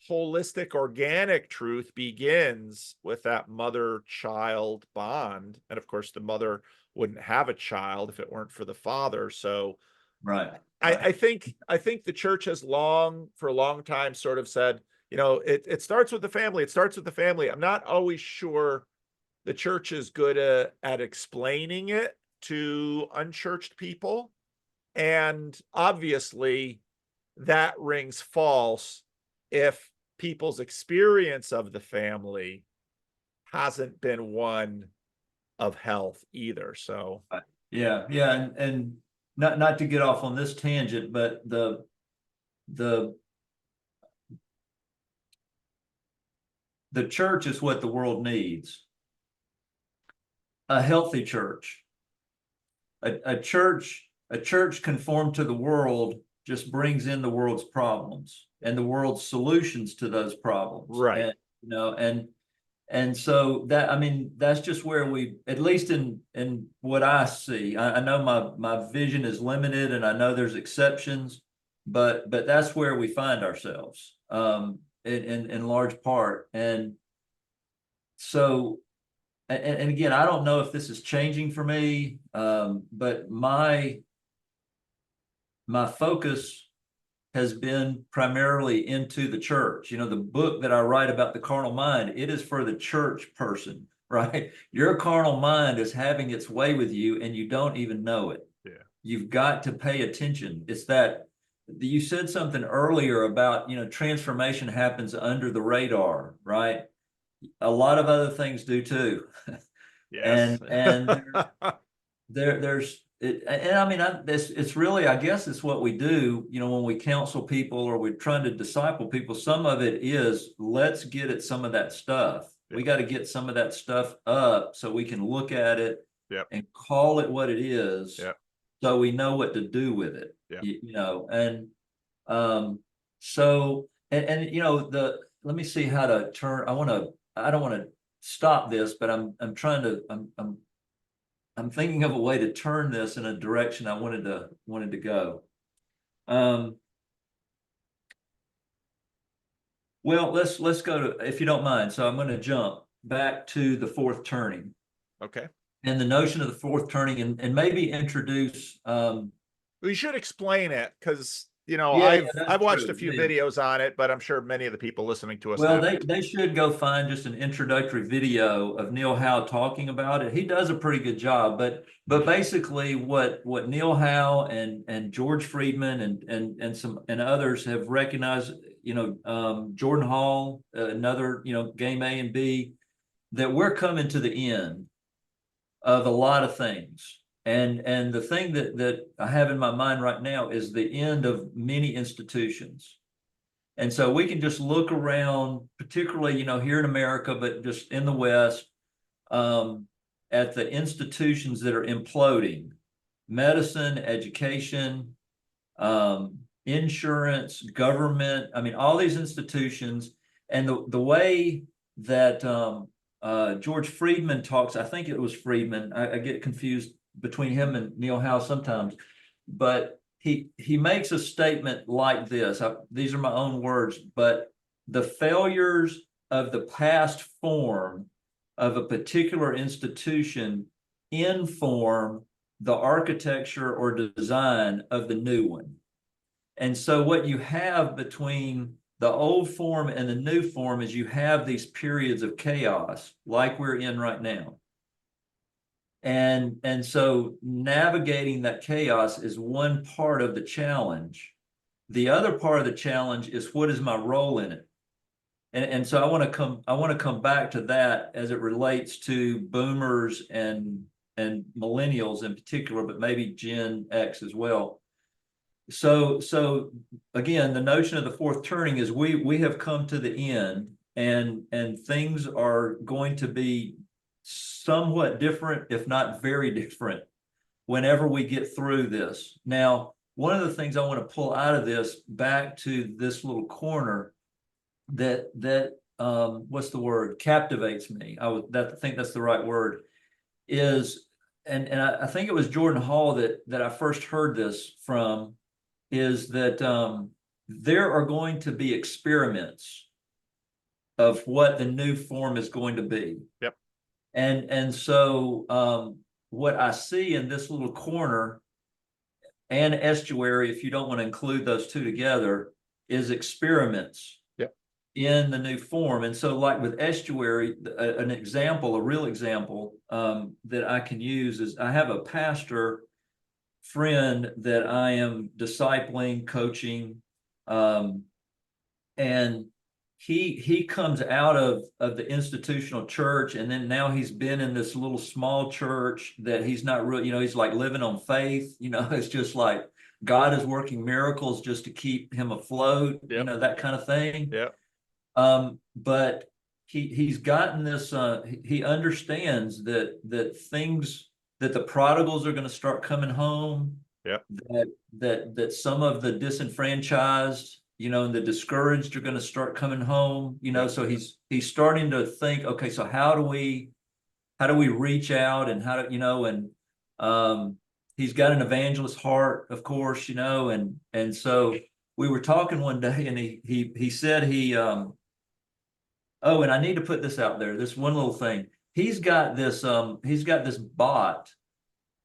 holistic, organic truth begins with that mother-child bond. And of course, the mother wouldn't have a child if it weren't for the father. So Right. I think the church has for a long time sort of said, it starts with the family. It starts with the family. I'm not always sure the church is good at explaining it to unchurched people. And obviously that rings false if people's experience of the family hasn't been one of health either. So Yeah. And not to get off on this tangent, but the church is what the world needs. A healthy church. A church conformed to the world just brings in the world's problems and the world's solutions to those problems. Right. And so that, I mean, that's just where we, at least in what I see, I know my vision is limited and I know there's exceptions, but that's where we find ourselves, in large part. And so, and again, I don't know if this is changing for me, but my focus has been primarily into the church. The book that I write about the carnal mind, it is for the church person, right? Your carnal mind is having its way with you and you don't even know it. Yeah. You've got to pay attention. It's that you said something earlier about, transformation happens under the radar, right? A lot of other things do too. Yes. And there's and I mean, it's really, I guess it's what we do, when we counsel people or we're trying to disciple people. Some of it is, let's get at some of that stuff. We got to get some of that stuff up so we can look at it and call it what it is, so we know what to do with it. And so let me see how to turn. I don't want to stop this, but I'm thinking of a way to turn this in a direction I wanted to go. Well, let's go to, if you don't mind. So I'm going to jump back to the fourth turning. Okay. And the notion of the fourth turning, and maybe introduce. We should explain it because Yeah, I've watched true. a few videos on it, but I'm sure many of the people listening to us Well, haven't. they should go find just an introductory video of Neil Howe talking about it. He does a pretty good job, but basically what Neil Howe and George Friedman and others have recognized, Jordan Hall, another, game A and B, that we're coming to the end of a lot of things. And the thing that I have in my mind right now is the end of many institutions. And so we can just look around, particularly, here in America, but just in the West, at the institutions that are imploding: medicine, education, insurance, government. I mean, all these institutions. And the way that George Friedman talks, I think it was Friedman, I get confused between him and Neil Howe sometimes, but he makes a statement like this. These are my own words, but the failures of the past form of a particular institution inform the architecture or design of the new one. And so what you have between the old form and the new form is you have these periods of chaos like we're in right now. And so navigating that chaos is one part of the challenge. The other part of the challenge is, what is my role in it? And so I want to come back to that as it relates to boomers and millennials in particular, but maybe Gen X as well. So again, the notion of the fourth turning is we have come to the end, and things are going to be somewhat different, if not very different, whenever we get through this. Now, one of the things I want to pull out of this, back to this little corner, that what's the word, captivates me, I think that's the right word, is, and I think it was Jordan Hall that I first heard this from, is that there are going to be experiments of what the new form is going to be. Yep. And so what I see in this little corner and estuary, if you don't want to include those two together, is experiments in the new form. And so, like with estuary, an example, a real example that I can use is, I have a pastor friend that I am discipling, coaching, and he comes out of the institutional church, and then now he's been in this little small church that he's not really, he's like living on faith, it's just like God is working miracles just to keep him afloat, that kind of thing. Yeah. But he's gotten this, he understands that things, that the prodigals are going to start coming home. Yeah. That some of the disenfranchised, and the discouraged are going to start coming home. So he's starting to think, okay, so how do we reach out, and how do, and he's got an evangelist heart, of course, and so we were talking one day, and he said oh, and I need to put this out there, this one little thing. He's got this bot,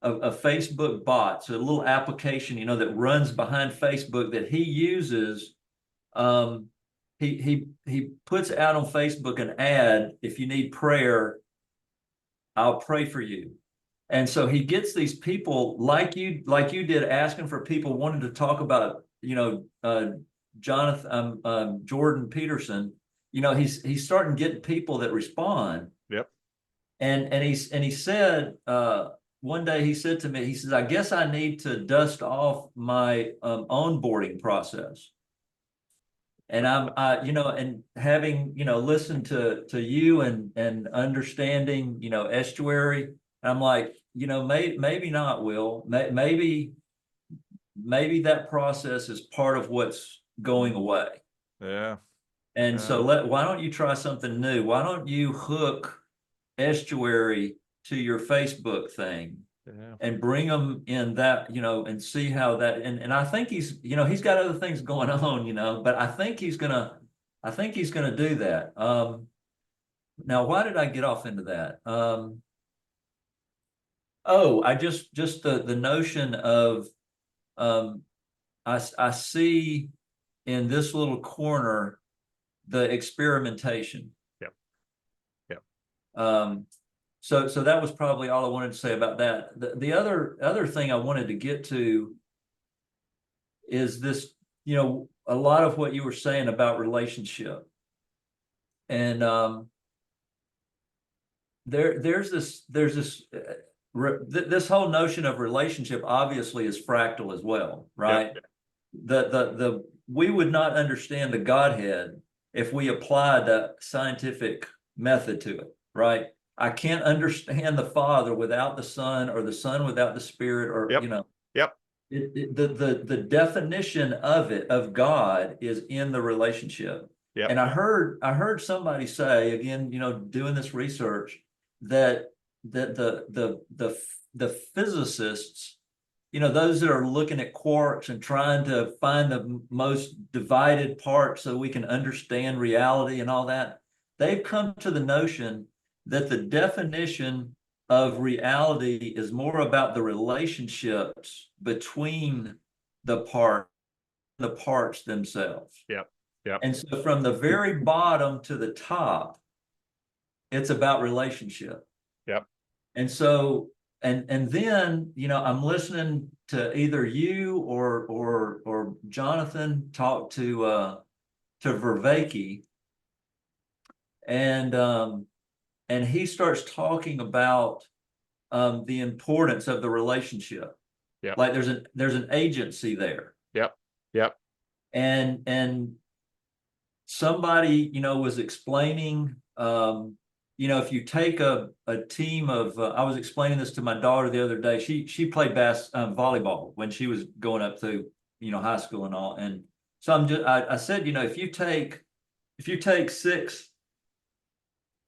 a Facebook bot, so a little application, that runs behind Facebook that he uses. He puts out on Facebook an ad: if you need prayer, I'll pray for you. And so he gets these people like you did, asking for people wanting to talk about, Jordan Peterson. He's starting getting people that respond. Yep. And he said, one day he said to me, he says, I guess I need to dust off my onboarding process. And and having, listened to you and understanding, estuary, I'm like, maybe not, Will. Maybe that process is part of what's going away. Yeah. And so why don't you try something new? Why don't you hook estuary to your Facebook thing, and bring them in that, and see how that, and I think he's got other things going on, but I think he's gonna do that. Now, why did I get off into that? I just the notion of, I see in this little corner the experimentation. Yep. So that was probably all I wanted to say about that. The other thing I wanted to get to is this, a lot of what you were saying about relationship. And there's this whole notion of relationship obviously is fractal as well, right? Yep. We would not understand the Godhead if we applied the scientific method to it, right? I can't understand the Father without the Son, or the Son without the Spirit, or Yep. The definition of God is in the relationship. Yep. And I heard somebody say, again, doing this research, that the physicists, those that are looking at quarks and trying to find the most divided part so we can understand reality and all that, they've come to the notion that the definition of reality is more about the relationships between the parts themselves. Yep. Yep. And so from the very bottom to the top, it's about relationship. Yep. And so, and then, you know, I'm listening to either you or Jonathan talk to Vervaeke, and he starts talking about the importance of the relationship. Yep. Like there's an agency there. Yep. Yep. And somebody, you know, was explaining, you know, if you take a team of, I was explaining this to my daughter the other day. She played volleyball when she was going up through, you know, high school and all. And so I said, you know, if you take 6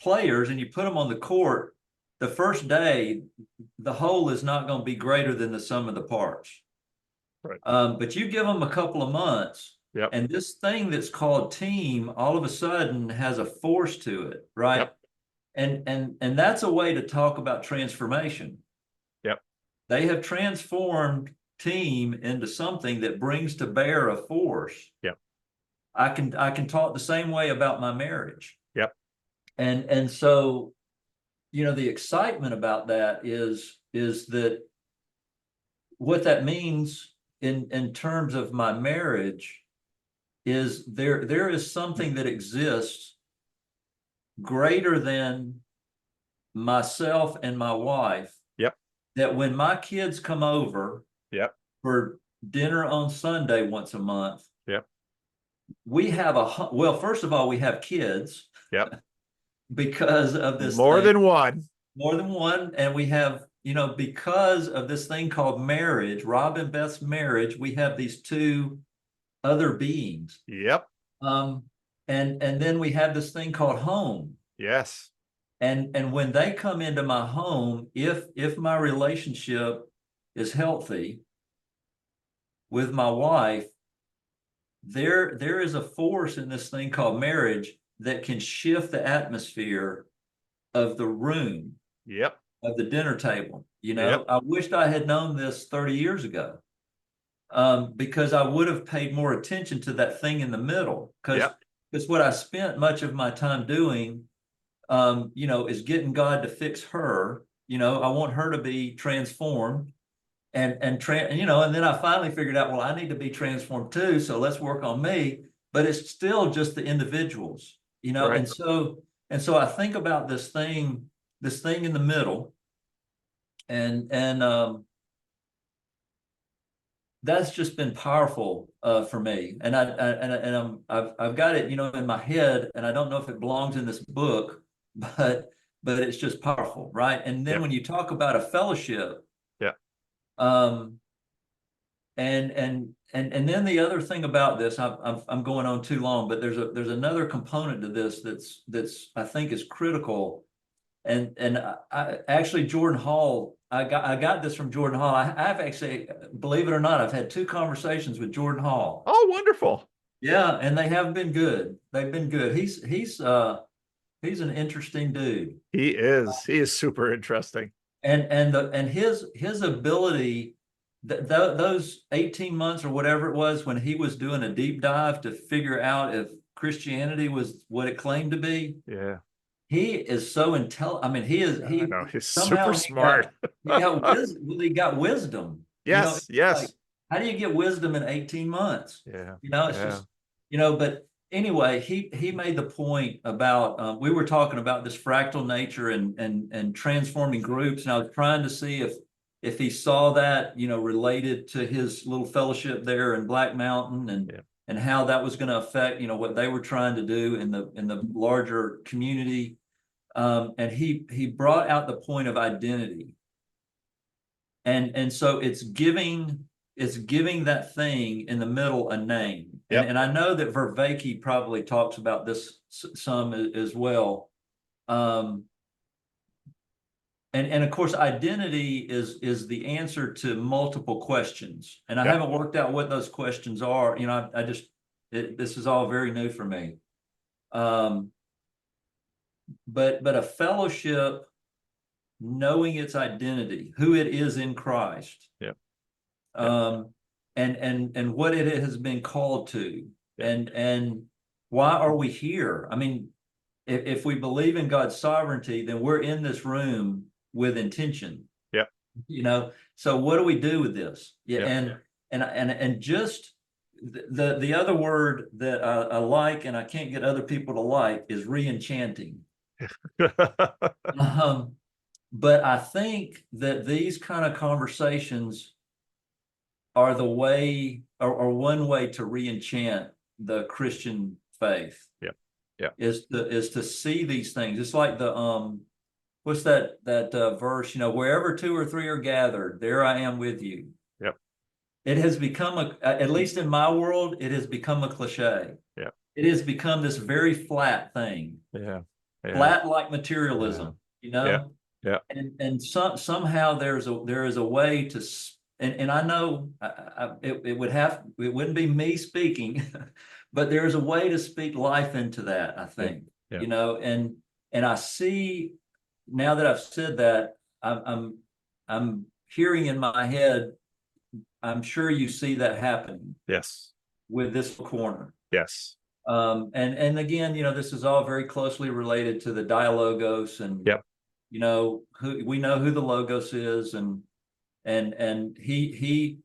players and you put them on the court, the first day, the whole is not going to be greater than the sum of the parts. Right. But you give them a couple of months, Yep. and this thing that's called team all of a sudden has a force to it, right? Yep. And that's a way to talk about transformation. Yep. They have transformed team into something that brings to bear a force. Yep. I can talk the same way about my marriage. Yep. And so, you know, the excitement about that is that what that means in terms of my marriage is there is something that exists greater than myself and my wife. Yep. That when my kids come over, yep, for dinner on Sunday once a month, yep, we have well, first of all, we have kids. Yep. Because of this more thing. More than one. And we have, you know, because of this thing called marriage, Rob and Beth's marriage, we have these 2 other beings. Yep. And then we have this thing called home. Yes. And when they come into my home, if my relationship is healthy with my wife, there is a force in this thing called marriage that can shift the atmosphere of the room. Yep. Of the dinner table. You know, Yep. I wished I had known this 30 years ago, because I would have paid more attention to that thing in the middle. Because what I spent much of my time doing, you know, is getting God to fix her. You know, I want her to be transformed, and you know, and then I finally figured out, well, I need to be transformed too. So let's work on me. But it's still just the individuals, you know, Right. and so I think about this thing in the middle, and that's just been powerful for me. And I've got it, you know, in my head, and I don't know if it belongs in this book, but it's just powerful, right? And then when you talk about a fellowship, and then the other thing about this, I'm going on too long, but there's another component to this that's I think is critical. And I actually, Jordan Hall, I got this from Jordan Hall. I've actually, believe it or not, I've had 2 conversations with Jordan Hall. Oh, wonderful. Yeah, and they have been good. They've been good. He's an interesting dude. He is super interesting. And his ability, those 18 months or whatever it was when he was doing a deep dive to figure out if Christianity was what it claimed to be. Yeah. He is so intelligent. I mean, he's somehow super smart. He got wisdom. Yes. You know, yes. like, how do you get wisdom in 18 months? Yeah. You know, it's just, you know, but anyway, he made the point about, we were talking about this fractal nature and transforming groups. And I was trying to see if he saw that, you know, related to his little fellowship there in Black Mountain, and how that was going to affect, you know, what they were trying to do in the larger community. And he brought out the point of identity. And so it's giving that thing in the middle a name. And I know that Vervaeke probably talks about this some as well. And of course, identity is the answer to multiple questions. And I haven't worked out what those questions are. You know, this is all very new for me. But a fellowship, knowing its identity, who it is in Christ, and what it has been called to, and why are we here? I mean, if we believe in God's sovereignty, then we're in this room with intention. Yep. So what do we do with this? Yeah, Yep. and just the other word that I like, and I can't get other people to like, is re-enchanting. But I think that these kind of conversations are the way, or one way to re-enchant the Christian faith. Yep. Yep. Is to see these things. It's like the what's that verse? Wherever two or three are gathered, there I am with you. Yep. It has become at least in my world, it has become a cliche. Yep. It has become this very flat thing. Yeah. Yeah. Flat like materialism, Yeah. Yeah. and somehow there is a way to, and I know it wouldn't be me speaking, but there is a way to speak life into that, I think. Yeah. And I see, now that I've said that, I'm hearing in my head, I'm sure you see that happening Yes. with this corner. Yes. And again, this is all very closely related to the dialogos, and Yep. we know who the logos is, and he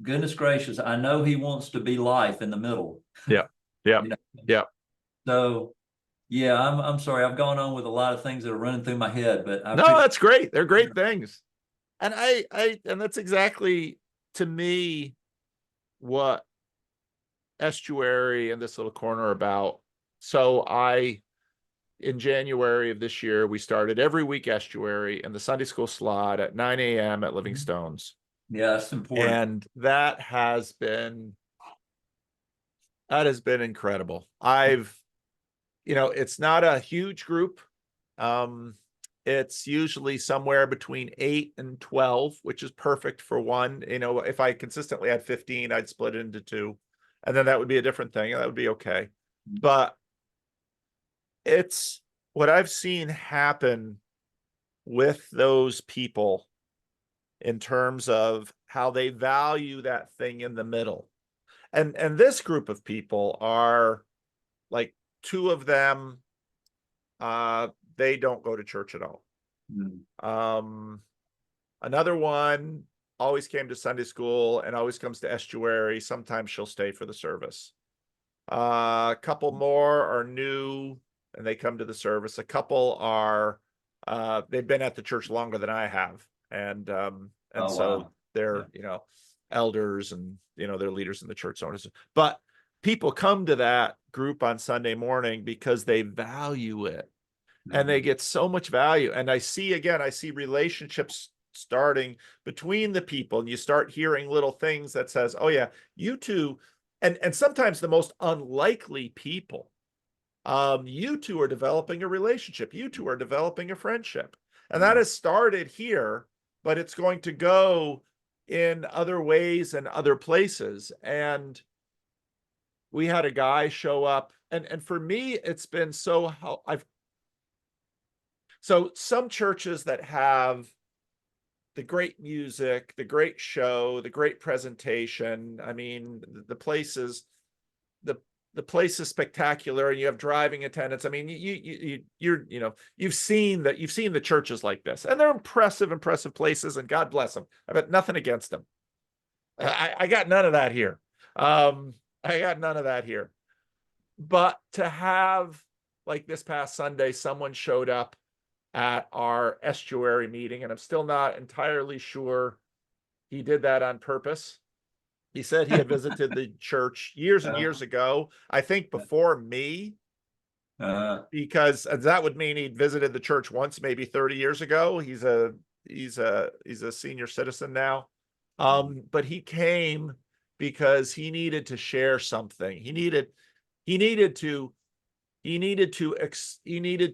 goodness gracious, I know he wants to be life in the middle. Yeah. Yeah. Yeah. So yeah, I'm sorry, I've gone on with a lot of things that are running through my head, but No, that's great. They're great things. And and that's exactly, to me, what estuary and this little corner are about. So in January of this year, we started every week estuary in the Sunday school slot at 9 a.m. at Livingstone's. Yeah, that's important. And that has been incredible. It's not a huge group. It's usually somewhere between 8 and 12, which is perfect for one. If I consistently had 15, I'd split it into two, and then that would be a different thing, and that would be okay. But it's what I've seen happen with those people in terms of how they value that thing in the middle. And this group of people are like, two of them, they don't go to church at all. Another one always came to Sunday school and always comes to estuary. Sometimes she'll stay for the service. A couple more are new and they come to the service. A couple are they've been at the church longer than I have, and so wow. they're elders, and they're leaders in the church. But people come to that group on Sunday morning because they value it, and they get so much value. And I see relationships starting between the people, and you start hearing little things that says, oh yeah, you two, and sometimes the most unlikely people, you two are developing a relationship, you two are developing a friendship. And that has started here, but it's going to go in other ways and other places. And we had a guy show up, and for me, it's been so some churches that have the great music, the great show, the great presentation. I mean, the place is spectacular, and you have driving attendance. I mean, you've seen the churches like this, and they're impressive places, and God bless them. I've got nothing against them. I got none of that here. But to have, like this past Sunday, someone showed up at our estuary meeting, and I'm still not entirely sure he did that on purpose. He said he had visited the church years and years ago, I think before me, because that would mean he'd visited the church once, maybe 30 years ago. He's a senior citizen now. But he came because he needed to share something. He needed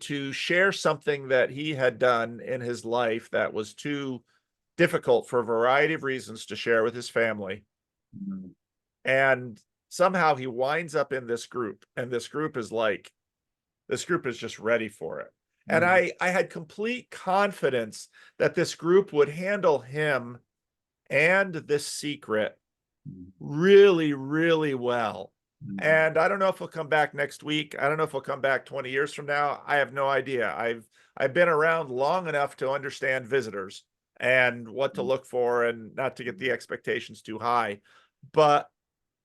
to share something that he had done in his life that was too difficult for a variety of reasons to share with his family. And somehow he winds up in this group, and this group is just ready for it. And I had complete confidence that this group would handle him and this secret really, really well. And I don't know if he'll come back next week. I don't know if he'll come back 20 years from now. I have no idea. I've been around long enough to understand visitors and what to look for and not to get the expectations too high. But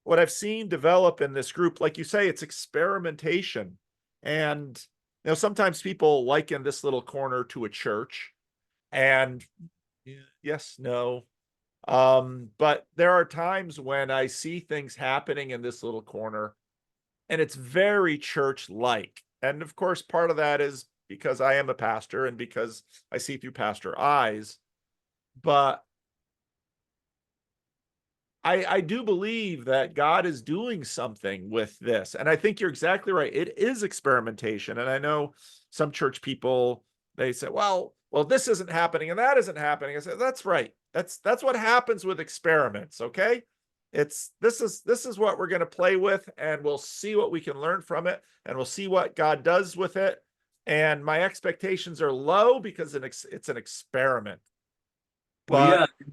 what I've seen develop in this group, like you say, it's experimentation. And sometimes people liken this little corner to a church. And yes, no. But there are times when I see things happening in this little corner and it's very church-like. And of course, part of that is because I am a pastor and because I see through pastor eyes. But I do believe that God is doing something with this. And I think you're exactly right. It is experimentation. And I know some church people, they say, well, this isn't happening and that isn't happening. I said, that's right. That's what happens with experiments. Okay. This is what we're going to play with, and we'll see what we can learn from it, and we'll see what God does with it. And my expectations are low because it's an experiment. Well, But yeah,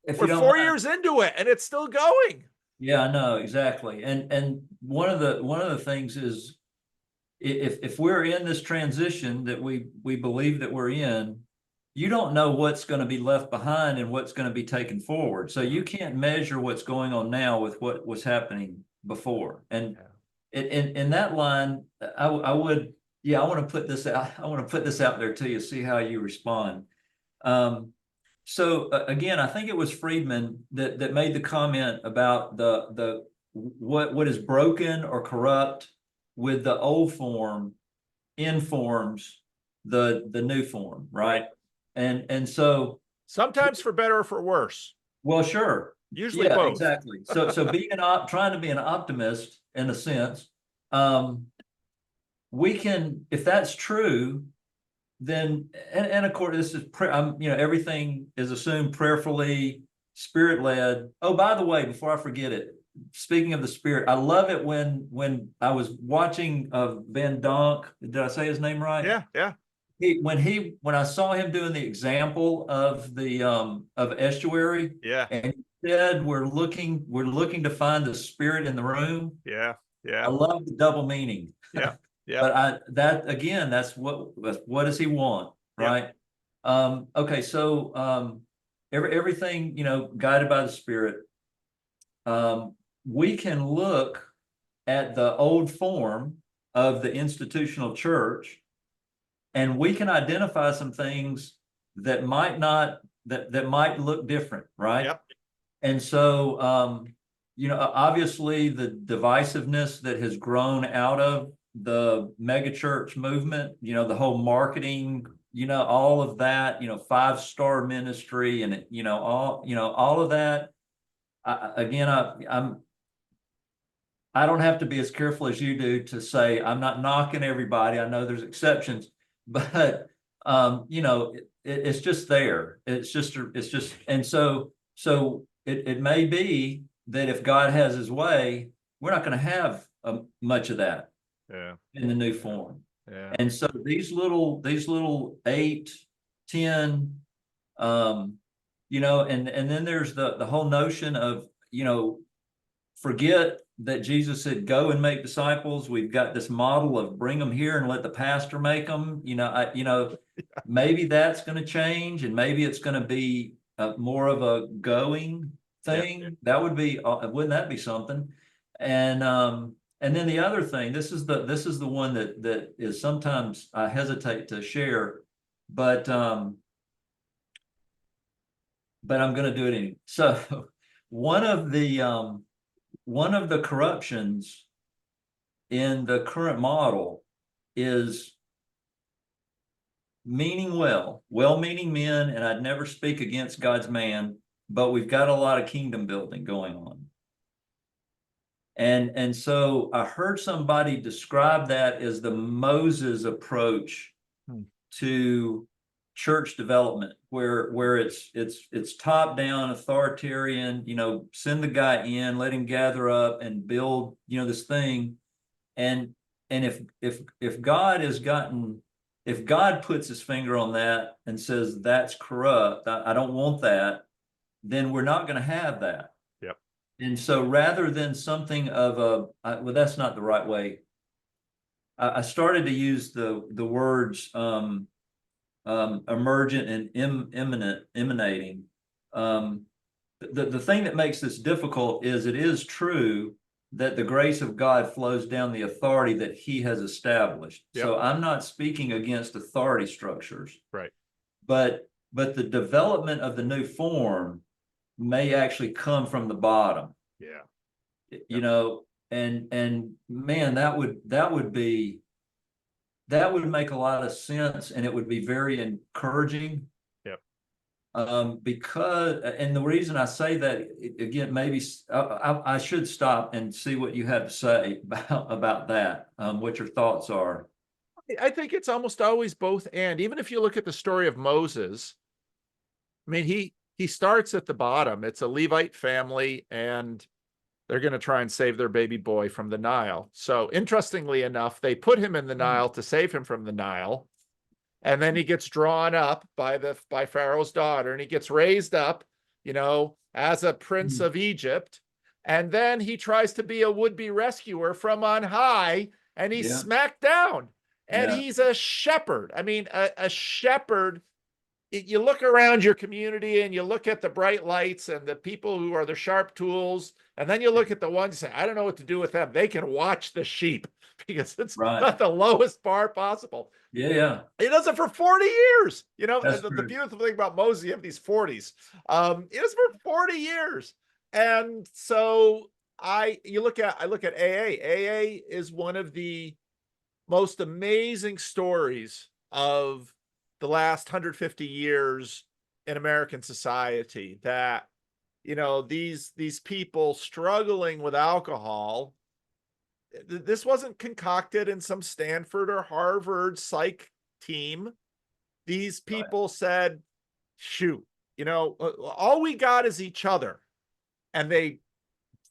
if you we're don't 4 years into it and it's still going. yeah, I know exactly. And one of the things is if we're in this transition that we believe that we're in, you don't know what's going to be left behind and what's going to be taken forward. So you can't measure what's going on now with what was happening before. And in that line, I would, yeah, I want to put this out. I want to put this out there to you, see how you respond. So again, I think it was Friedman that made the comment about the what is broken or corrupt with the old form informs the new form, right? And so Sometimes for better or for worse. well, sure. Usually Yeah, both. exactly. So being trying to be an optimist in a sense, we can, if that's true, then and of course this is everything is assumed prayerfully, spirit led. Oh, by the way, before I forget it, speaking of the spirit, I love it when I was watching Van Donk. Did I say his name right? Yeah. When I saw him doing the example of the of estuary, Yeah. and he said we're looking to find the spirit in the room. Yeah. I love the double meaning. Yeah. But that's what does he want, right? Okay, so everything guided by the Spirit. We can look at the old form of the institutional church, and we can identify some things that might not that might look different, right? Yep. And so obviously the divisiveness that has grown out of the megachurch movement, the whole marketing, all of that, 5-star ministry and all of that. I don't have to be as careful as you do to say I'm not knocking everybody. I know there's exceptions, but it's just there. It's just and so it may be that if God has his way, we're not going to have much of that in the new form. And so these little 8, 10, and then there's the whole notion of, forget that Jesus said, go and make disciples. We've got this model of bring them here and let the pastor make them, maybe that's going to change, and maybe it's going to be more of a going thing. That would be, wouldn't that be something? And then the other thing, this is the one that is sometimes I hesitate to share, but I'm going to do it anyway. So one of the corruptions in the current model is well-meaning men, and I'd never speak against God's man, but we've got a lot of kingdom building going on. And so I heard somebody describe that as the Moses approach to church development, where it's top down, authoritarian, send the guy in, let him gather up and build, this thing. And if God if God puts his finger on that and says that's corrupt, I don't want that, then we're not going to have that. Yep. And so rather than something of well, that's not the right way. I started to use the words emergent and emanating. The thing that makes this difficult is it is true that the grace of God flows down the authority that he has established. Yep. So I'm not speaking against authority structures, Right. but the development of the new form may actually come from the bottom. Yeah. You know, and man, that would be that would make a lot of sense, and it would be very encouraging. Yep. Because, and the reason I say that again, maybe I should stop and see what you have to say about that. What your thoughts are. I think it's almost always both and. Even if you look at the story of Moses, I mean, he starts at the bottom. It's a Levite family, and they're going to try and save their baby boy from the Nile. So interestingly enough, they put him in the Nile to save him from the Nile. And then he gets drawn up by Pharaoh's daughter, and he gets raised up, you know, as a prince of Egypt. And then he tries to be a would-be rescuer from on high, and he's smacked down. And he's a shepherd. I mean, a shepherd. You look around your community and you look at the bright lights and the people who are the sharp tools, and then you look at the ones and say, I don't know what to do with them. They can watch the sheep because it's not the lowest bar possible. Yeah. He does it for 40 years. You know, That's the true. beautiful thing about Moses, you have these 40s. He does it for 40 years. And so I look at AA. AA is one of the most amazing stories of the last 150 years in American society, that, you know, these people struggling with alcohol, this wasn't concocted in some Stanford or Harvard psych team. These people said, shoot, you know, all we got is each other. And they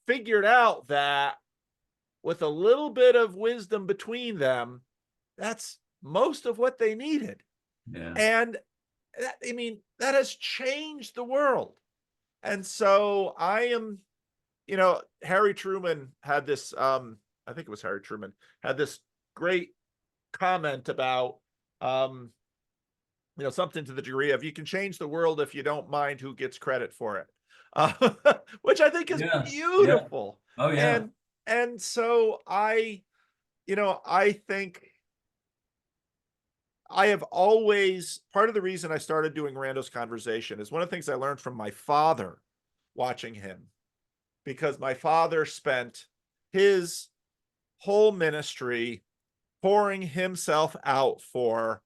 figured out that with a little bit of wisdom between them, that's most of what they needed. Yeah. And that, I mean, that has changed the world. And so I am, you know, Harry Truman had this, I think it was Harry Truman, had this great comment about, you know, something to the degree of, you can change the world if you don't mind who gets credit for it, which I think is beautiful. Oh yeah. And so I, you know, I think I have always, part of the reason I started doing Randos Conversation is one of the things I learned from my father watching him, because my father spent his whole ministry pouring himself out for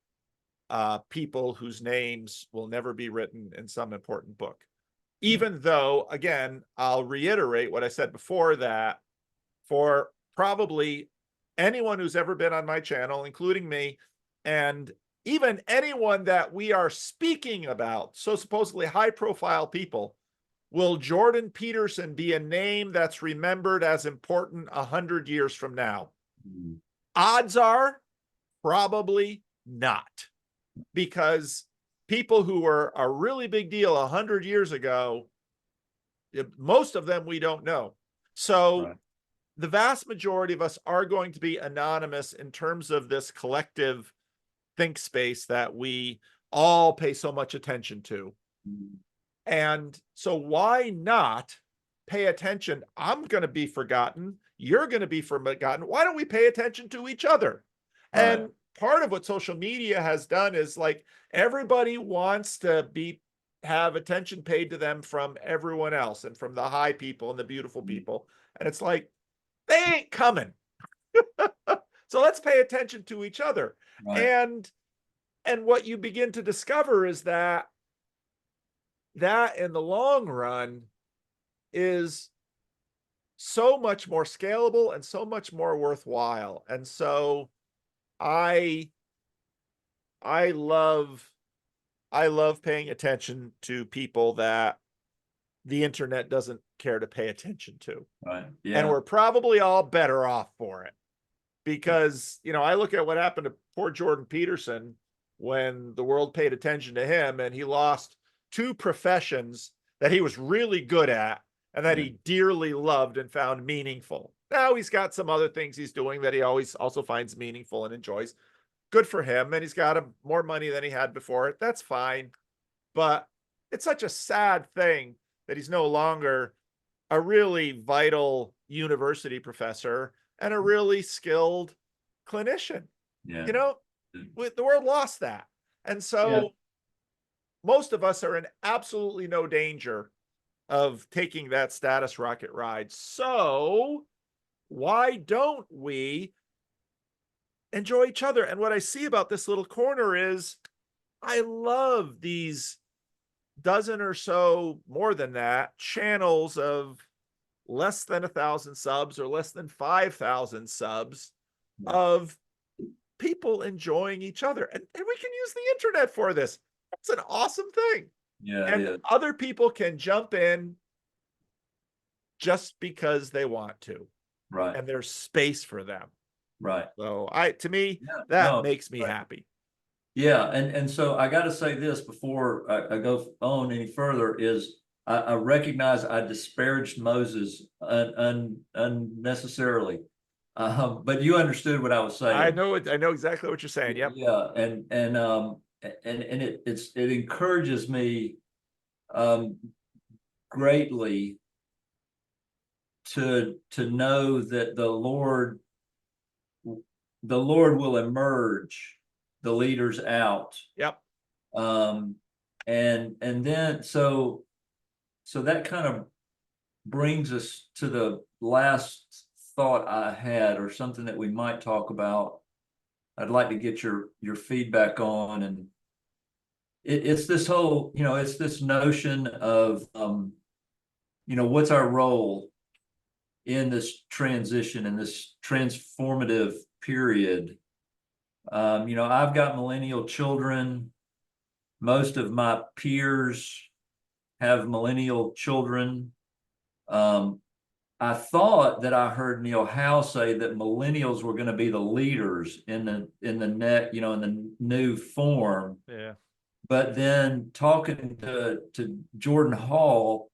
people whose names will never be written in some important book. Even though, again, I'll reiterate what I said before, that for probably anyone who's ever been on my channel, including me, and even anyone that we are speaking about, so supposedly high-profile people, will Jordan Peterson be a name that's remembered as important 100 years from now? Odds are probably not, because people who were a really big deal 100 years ago, most of them we don't know. So the vast majority of us are going to be anonymous in terms of this collective think space that we all pay so much attention to. And so why not pay attention? I'm going to be forgotten. You're going to be forgotten. Why don't we pay attention to each other? And part of what social media has done is, like, everybody wants to have attention paid to them from everyone else and from the high people and the beautiful people. And it's like, they ain't coming. So let's pay attention to each other. And what you begin to discover is that in the long run is so much more scalable and so much more worthwhile. And so I love paying attention to people that the internet doesn't care to pay attention to. And we're probably all better off for it, because, you know, I look at what happened to poor Jordan Peterson when the world paid attention to him, and he lost 2 professions that he was really good at and that Yeah. he dearly loved and found meaningful. Now he's got some other things he's doing that he always also finds meaningful and enjoys. Good for him. And he's got more money than he had before. That's fine. But it's such a sad thing that he's no longer a really vital university professor and a really skilled clinician. Yeah. You know, the world lost that. And so most of us are in absolutely no danger of taking that status rocket ride. So why don't we enjoy each other? And what I see about this little corner is I love these dozen or so, more than that, channels of less than 1,000 subs or less than 5,000 subs of people enjoying each other. And we can use the internet for this. That's an awesome thing. Yeah, it And is. other people can jump in just because they want to. Right. And there's space for them. Right. So to me, Yeah, that no, makes me right. happy. Yeah, and so I got to say this before I go on any further is I recognize I disparaged Moses unnecessarily, but you understood what I was I saying. know exactly what you're saying. Yep. Yeah, and it encourages me greatly to know that the Lord will emerge the leaders out. Yep. And then so that kind of brings us to the last thought I had, or something that we might talk about. I'd like to get your feedback on, and it's this whole, it's this notion of what's our role in this transition, in this transformative period. I've got millennial children. Most of my peers have millennial children. I thought that I heard Neil Howe say that millennials were going to be the leaders in the new form. Yeah. But then talking to Jordan Hall,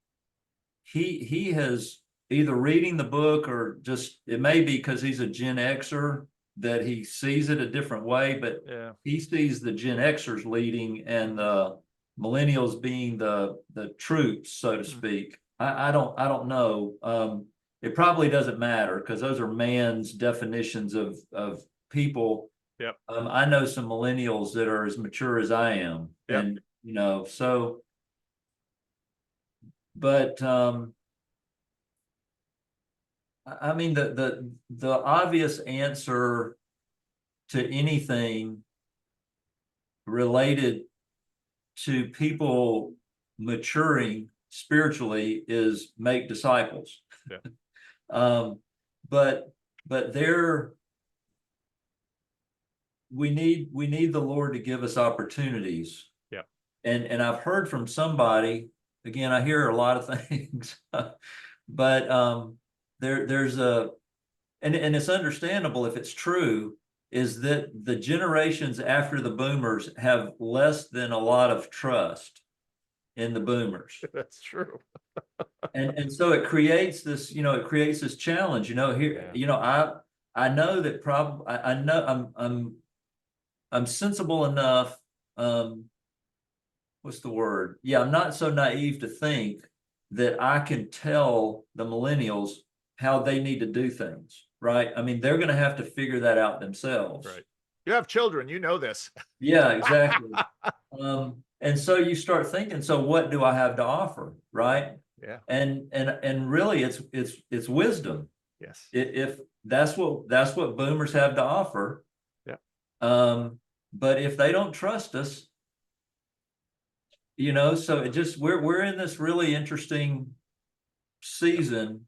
he has either reading the book, or just, it may be because he's a Gen Xer that he sees it a different way, but he sees the Gen Xers leading and the millennials being the troops, so to speak. I don't know. It probably doesn't matter because those are man's definitions of people. Yep. I know some millennials that are as mature as I am. Yep. And so, but I mean, the obvious answer to anything related to people maturing spiritually is make disciples. Yeah. But we need the Lord to give us opportunities. Yeah. And I've heard from somebody, again, I hear a lot of things, but there's and it's understandable if it's true, is that the generations after the boomers have less than a lot of trust in the boomers. That's true. And so it creates this, challenge, here, I know that I know I'm sensible enough, what's the word? Yeah, I'm not so naive to think that I can tell the millennials how they need to do things, right? I mean, they're going to have to figure that out themselves. Right. You have children, you know this. Yeah, exactly. And so you start thinking, so what do I have to offer, right? Yeah. And really it's wisdom. Yes. If that's what boomers have to offer. Yeah. But if they don't trust us, so it just, we're in this really interesting season,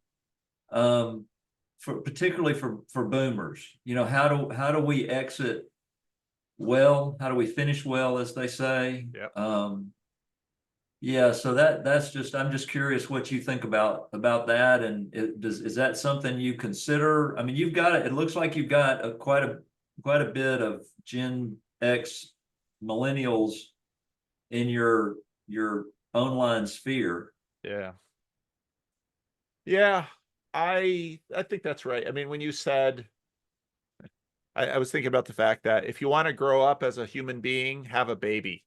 particularly for boomers. How do we exit well? How do we finish well, as they say? Yep. Yeah, so that's just, I'm just curious what you think about that, and is that something you consider? I mean, it looks like you've got quite a bit of Gen X millennials in your online sphere. Yeah. Yeah, I think that's right. I mean, when you said, I was thinking about the fact that if you want to grow up as a human being, have a baby.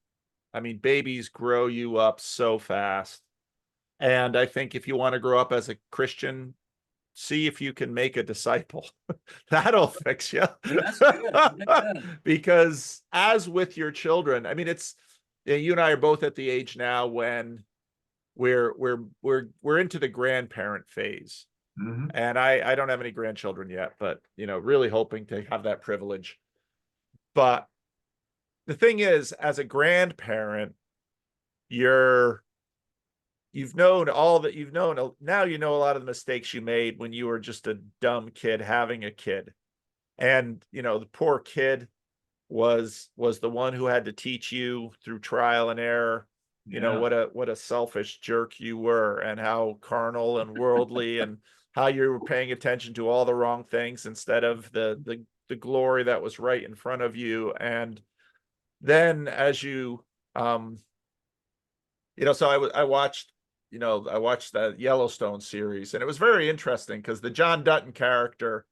I mean, babies grow you up so fast. And I think if you want to grow up as a Christian, see if you can make a disciple. That'll fix you. That's good. Yeah. Because as with your children, I mean, it's, you and I are both at the age now when we're into the grandparent phase. Mhm. And I don't have any grandchildren yet, but really hoping to have that privilege. But the thing is, as a grandparent, you're you've known all that you've known. Now you know a lot of the mistakes you made when you were just a dumb kid having a kid. And the poor kid was the one who had to teach you through trial and error, Yeah. what a selfish jerk you were, and how carnal and worldly, and how you were paying attention to all the wrong things instead of the glory that was right in front of you. And then as you so I watched the Yellowstone series, and it was very interesting because the John Dutton character,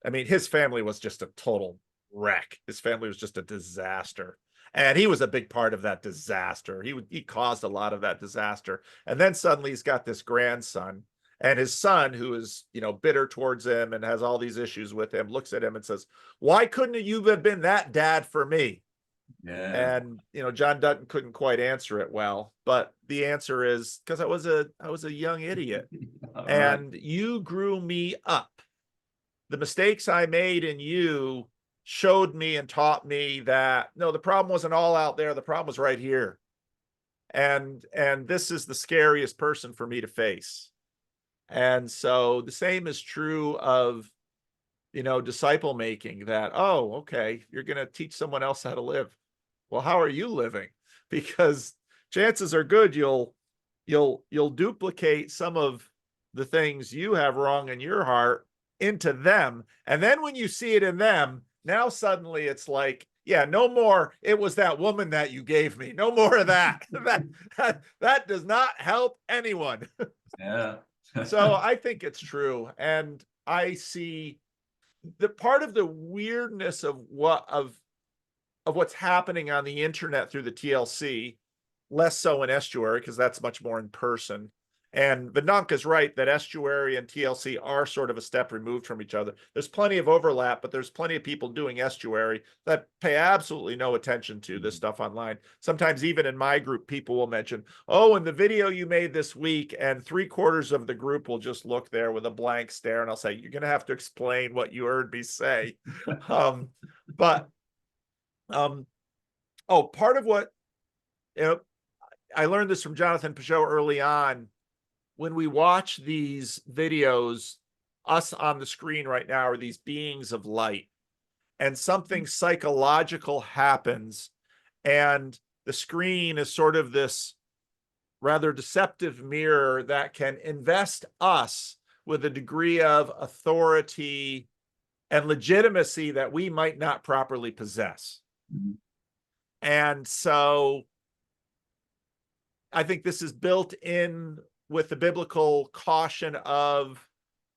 I mean, his family was just a total wreck. His family was just a disaster. And he was a big part of that disaster. He caused a lot of that disaster. And then suddenly he's got this grandson, and his son, who is, bitter towards him and has all these issues with him, looks at him and says, "Why couldn't you have been that dad for me?" Yeah. And John Dutton couldn't quite answer it well, but the answer is because I was a young idiot, All right. and you grew me up. The mistakes I made in you showed me and taught me that no, the problem wasn't all out there. The problem was right here. And this is the scariest person for me to face. And so the same is true of, disciple making, that, oh, okay, you're going to teach someone else how to live. Well, how are you living? Because chances are good you'll duplicate some of the things you have wrong in your heart into them. And then when you see it in them, now suddenly it's like, yeah, no more. It was that woman that you gave me. No more of that. that does not help anyone. Yeah. So I think it's true. And I see the part of the weirdness of what's happening on the internet through the TLC, less so in estuary because that's much more in person. And Vedant is right that estuary and TLC are sort of a step removed from each other. There's plenty of overlap, but there's plenty of people doing estuary that pay absolutely no attention to this stuff online. Sometimes even in my group, people will mention, "Oh, in the video you made this week," and 3/4 of the group will just look there with a blank stare, and I'll say, "You're going to have to explain what you heard me say." But part of what you know, I learned this from Jonathan Peugeot early on. When we watch these videos, us on the screen right now are these beings of light, and something psychological happens, and the screen is sort of this rather deceptive mirror that can invest us with a degree of authority and legitimacy that we might not properly possess. Mhm. And so I think this is built in with the biblical caution of,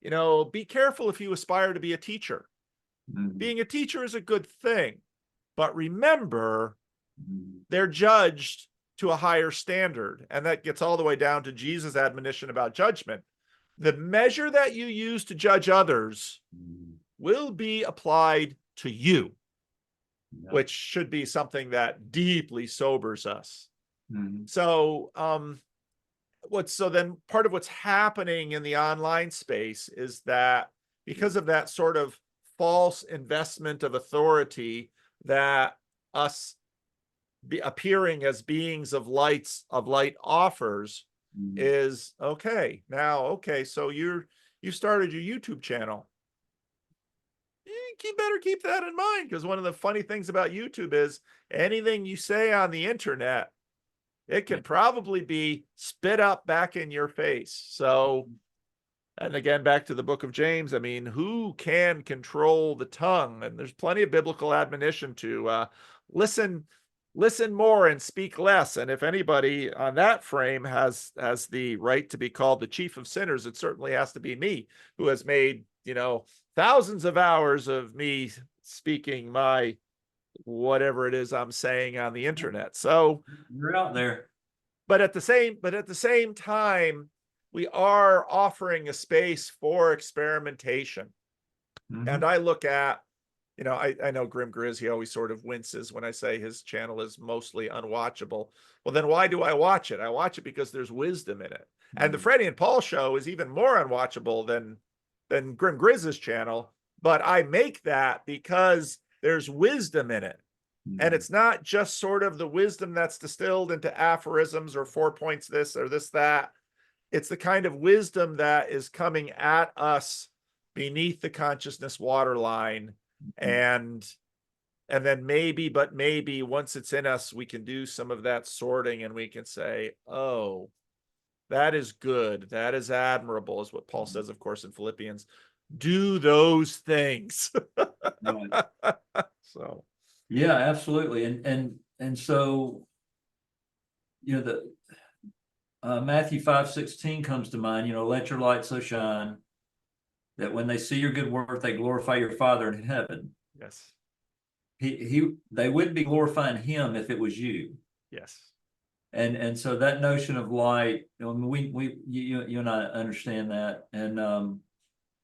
be careful if you aspire to be a teacher. Mhm. Being a teacher is a good thing, but remember, Mhm. they're judged to a higher standard. And that gets all the way down to Jesus' admonition about judgment. The measure that you use to judge others Mhm. will be applied to you, Yeah. which should be something that deeply sobers us. Mhm. So, then part of what's happening in the online space is that because of that sort of false investment of authority that us appearing as beings of light offers, Mhm. is okay. Now, okay, so you started your YouTube channel. You better keep that in mind, because one of the funny things about YouTube is anything you say on the internet, it Yeah. can probably be spit up back in your face. So, and again, back to the book of James, I mean, who can control the tongue? And there's plenty of biblical admonition to listen. listen more and speak less. And if anybody on that frame has the right to be called the chief of sinners, it certainly has to be me, who has made, thousands of hours of me speaking my whatever it is I'm saying on the internet. So You're out there. but at the same time, we are offering a space for experimentation. And I look at, I know Grim Grizz, he always sort of winces when I say his channel is mostly unwatchable. Well, then why do I watch it? I watch it because there's wisdom in it. And the Freddie and Paul show is even more unwatchable than Grim Grizz's channel. But I make that because there's wisdom in it. And it's not just sort of the wisdom that's distilled into aphorisms or 4 points this or this, that. It's the kind of wisdom that is coming at us beneath the consciousness waterline. And then maybe once it's in us, we can do some of that sorting and we can say, oh, that is good. That is admirable, is what Paul says, of course, in Philippians. Do those things. Right. So. Yeah, absolutely. And so, the Matthew 5:16 comes to mind, let your light so shine that when they see your good work, they glorify your Father in heaven. Yes. They wouldn't be glorifying him if it was you. Yes. And so that notion of light, you and I understand that. And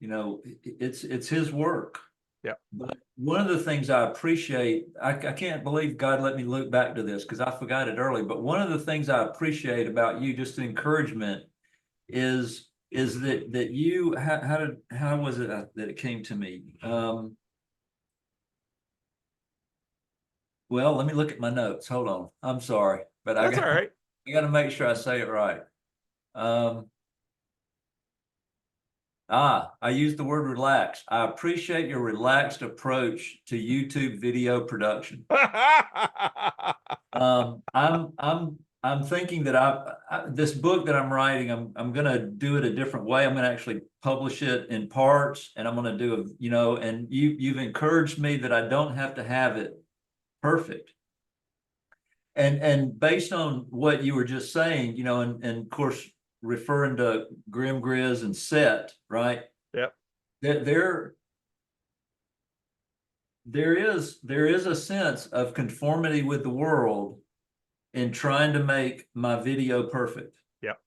it's his work. Yeah. But one of the things I appreciate, I can't believe God let me look back to this because I forgot it early. But one of the things I appreciate about you, just the encouragement, is that you, how was it that it came to me? Well, let me look at my notes. Hold on. I'm sorry, but That's all right. I got to make sure I say it right. I used the word relaxed. I appreciate your relaxed approach to YouTube video production. I'm thinking that this book that I'm writing, I'm going to do it a different way. I'm going to actually publish it in parts, and I'm going to do and you've encouraged me that I don't have to have it perfect. And based on what you were just saying, and of course, referring to Grim Grizz and Set, right? Yep. That there is a sense of conformity with the world in trying to make my video perfect. Yep.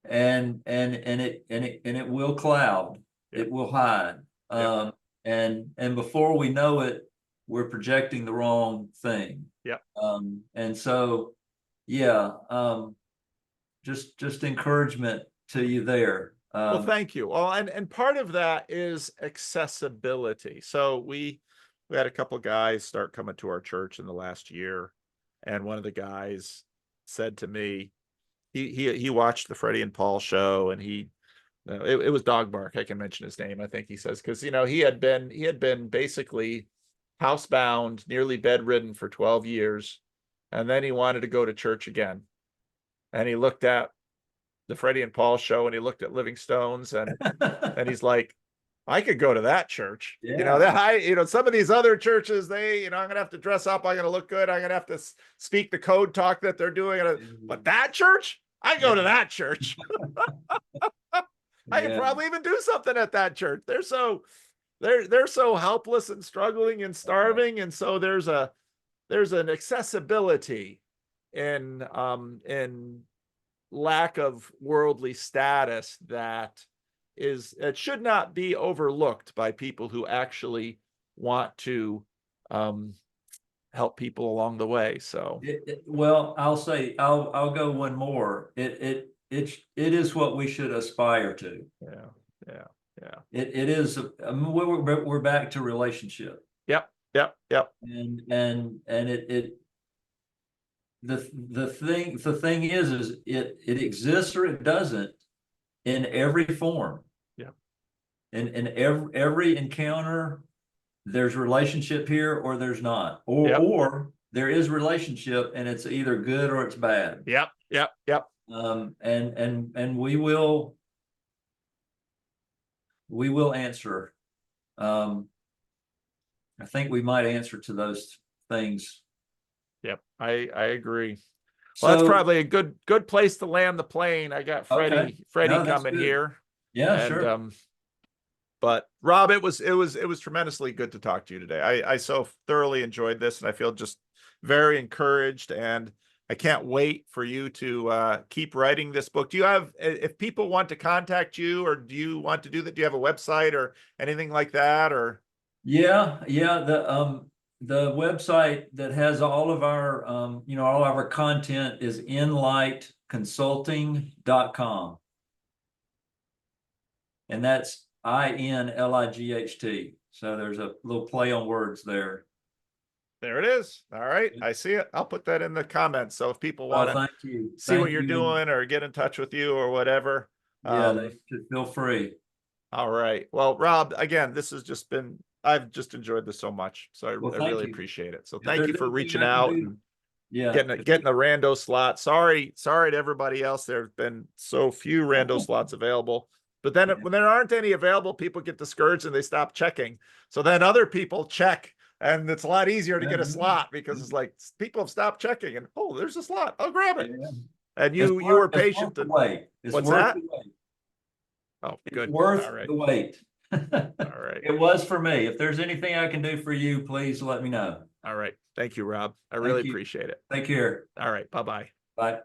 And it will cloud. Yep. It will hide. Yep. And before we know it, we're projecting the wrong thing. Yep. And so, yeah, just encouragement to you there. Well, thank you. Well, and part of that is accessibility. So we had a couple guys start coming to our church in the last year, and one of the guys said to me, he watched the Freddie and Paul show, and it was Dog Bark. I can mention his name, I think he says, because he had been basically housebound, nearly bedridden for 12 years, and then he wanted to go to church again, and he looked at the Freddie and Paul show, and he looked at Living Stones, and he's like, I could go to that church. Yeah. Some of these other churches, I'm gonna have to dress up, I'm gonna look good, I'm gonna have to speak the code talk that they're doing, but that church, I go to that church. I could probably even do something at that church. They're so helpless and struggling and starving, and so there's an accessibility in lack of worldly status that it should not be overlooked by people who actually want to help people along the way. So well, I'll go one more. It is what we should aspire to. Yeah. It is. We're back to relationship. Yep. And the thing is it exists or it doesn't in every form. Yeah. In every encounter, there's relationship here or there's not, or there is relationship and it's either good or it's bad. Yep. And we will answer. I think we might answer to those things Yep. I agree. Well, that's So, probably a good place to land the plane. I got okay. Freddie No, that's coming good. here. Yeah, And sure. but Rob, it was tremendously good to talk to you today. I so thoroughly enjoyed this, and I feel just very encouraged, and I can't wait for you to keep writing this book. Do you have, if people want to contact you, or do you want to do that? Do you have a website or anything like that? Or Yeah, yeah. The website that has all of our all of our content is inlightconsulting.com. And that's INLIGHT. So there's a little play on words there. there it is. All right, I see it. I'll put that in the comments. So if people want Oh, to thank you. see what Thank you're you. And doing or get in touch with you or whatever. yeah, they should feel free. All right. Well, Rob, again, this has just been, I've just enjoyed this so much. So Well, I thank really you. appreciate it. So If thank there's you for anything reaching I can out do, and yeah. getting a rando slot. Sorry to everybody else. There have been so few rando slots available. But then when there aren't any available, people get discouraged and they stop checking. So then other people check, and it's a lot easier to get a slot because it's like people have stopped checking and, oh, there's a slot. I'll grab it. Yeah. And you were It's worth patient. the And wait. It's what's worth that? the wait. Oh, It's good. worth All right. the wait. All right. It was for me. If there's anything I can do for you, please let me know. All right. Thank you, Rob. I really Thank you. appreciate it. Take care. All right. Bye-bye. Bye.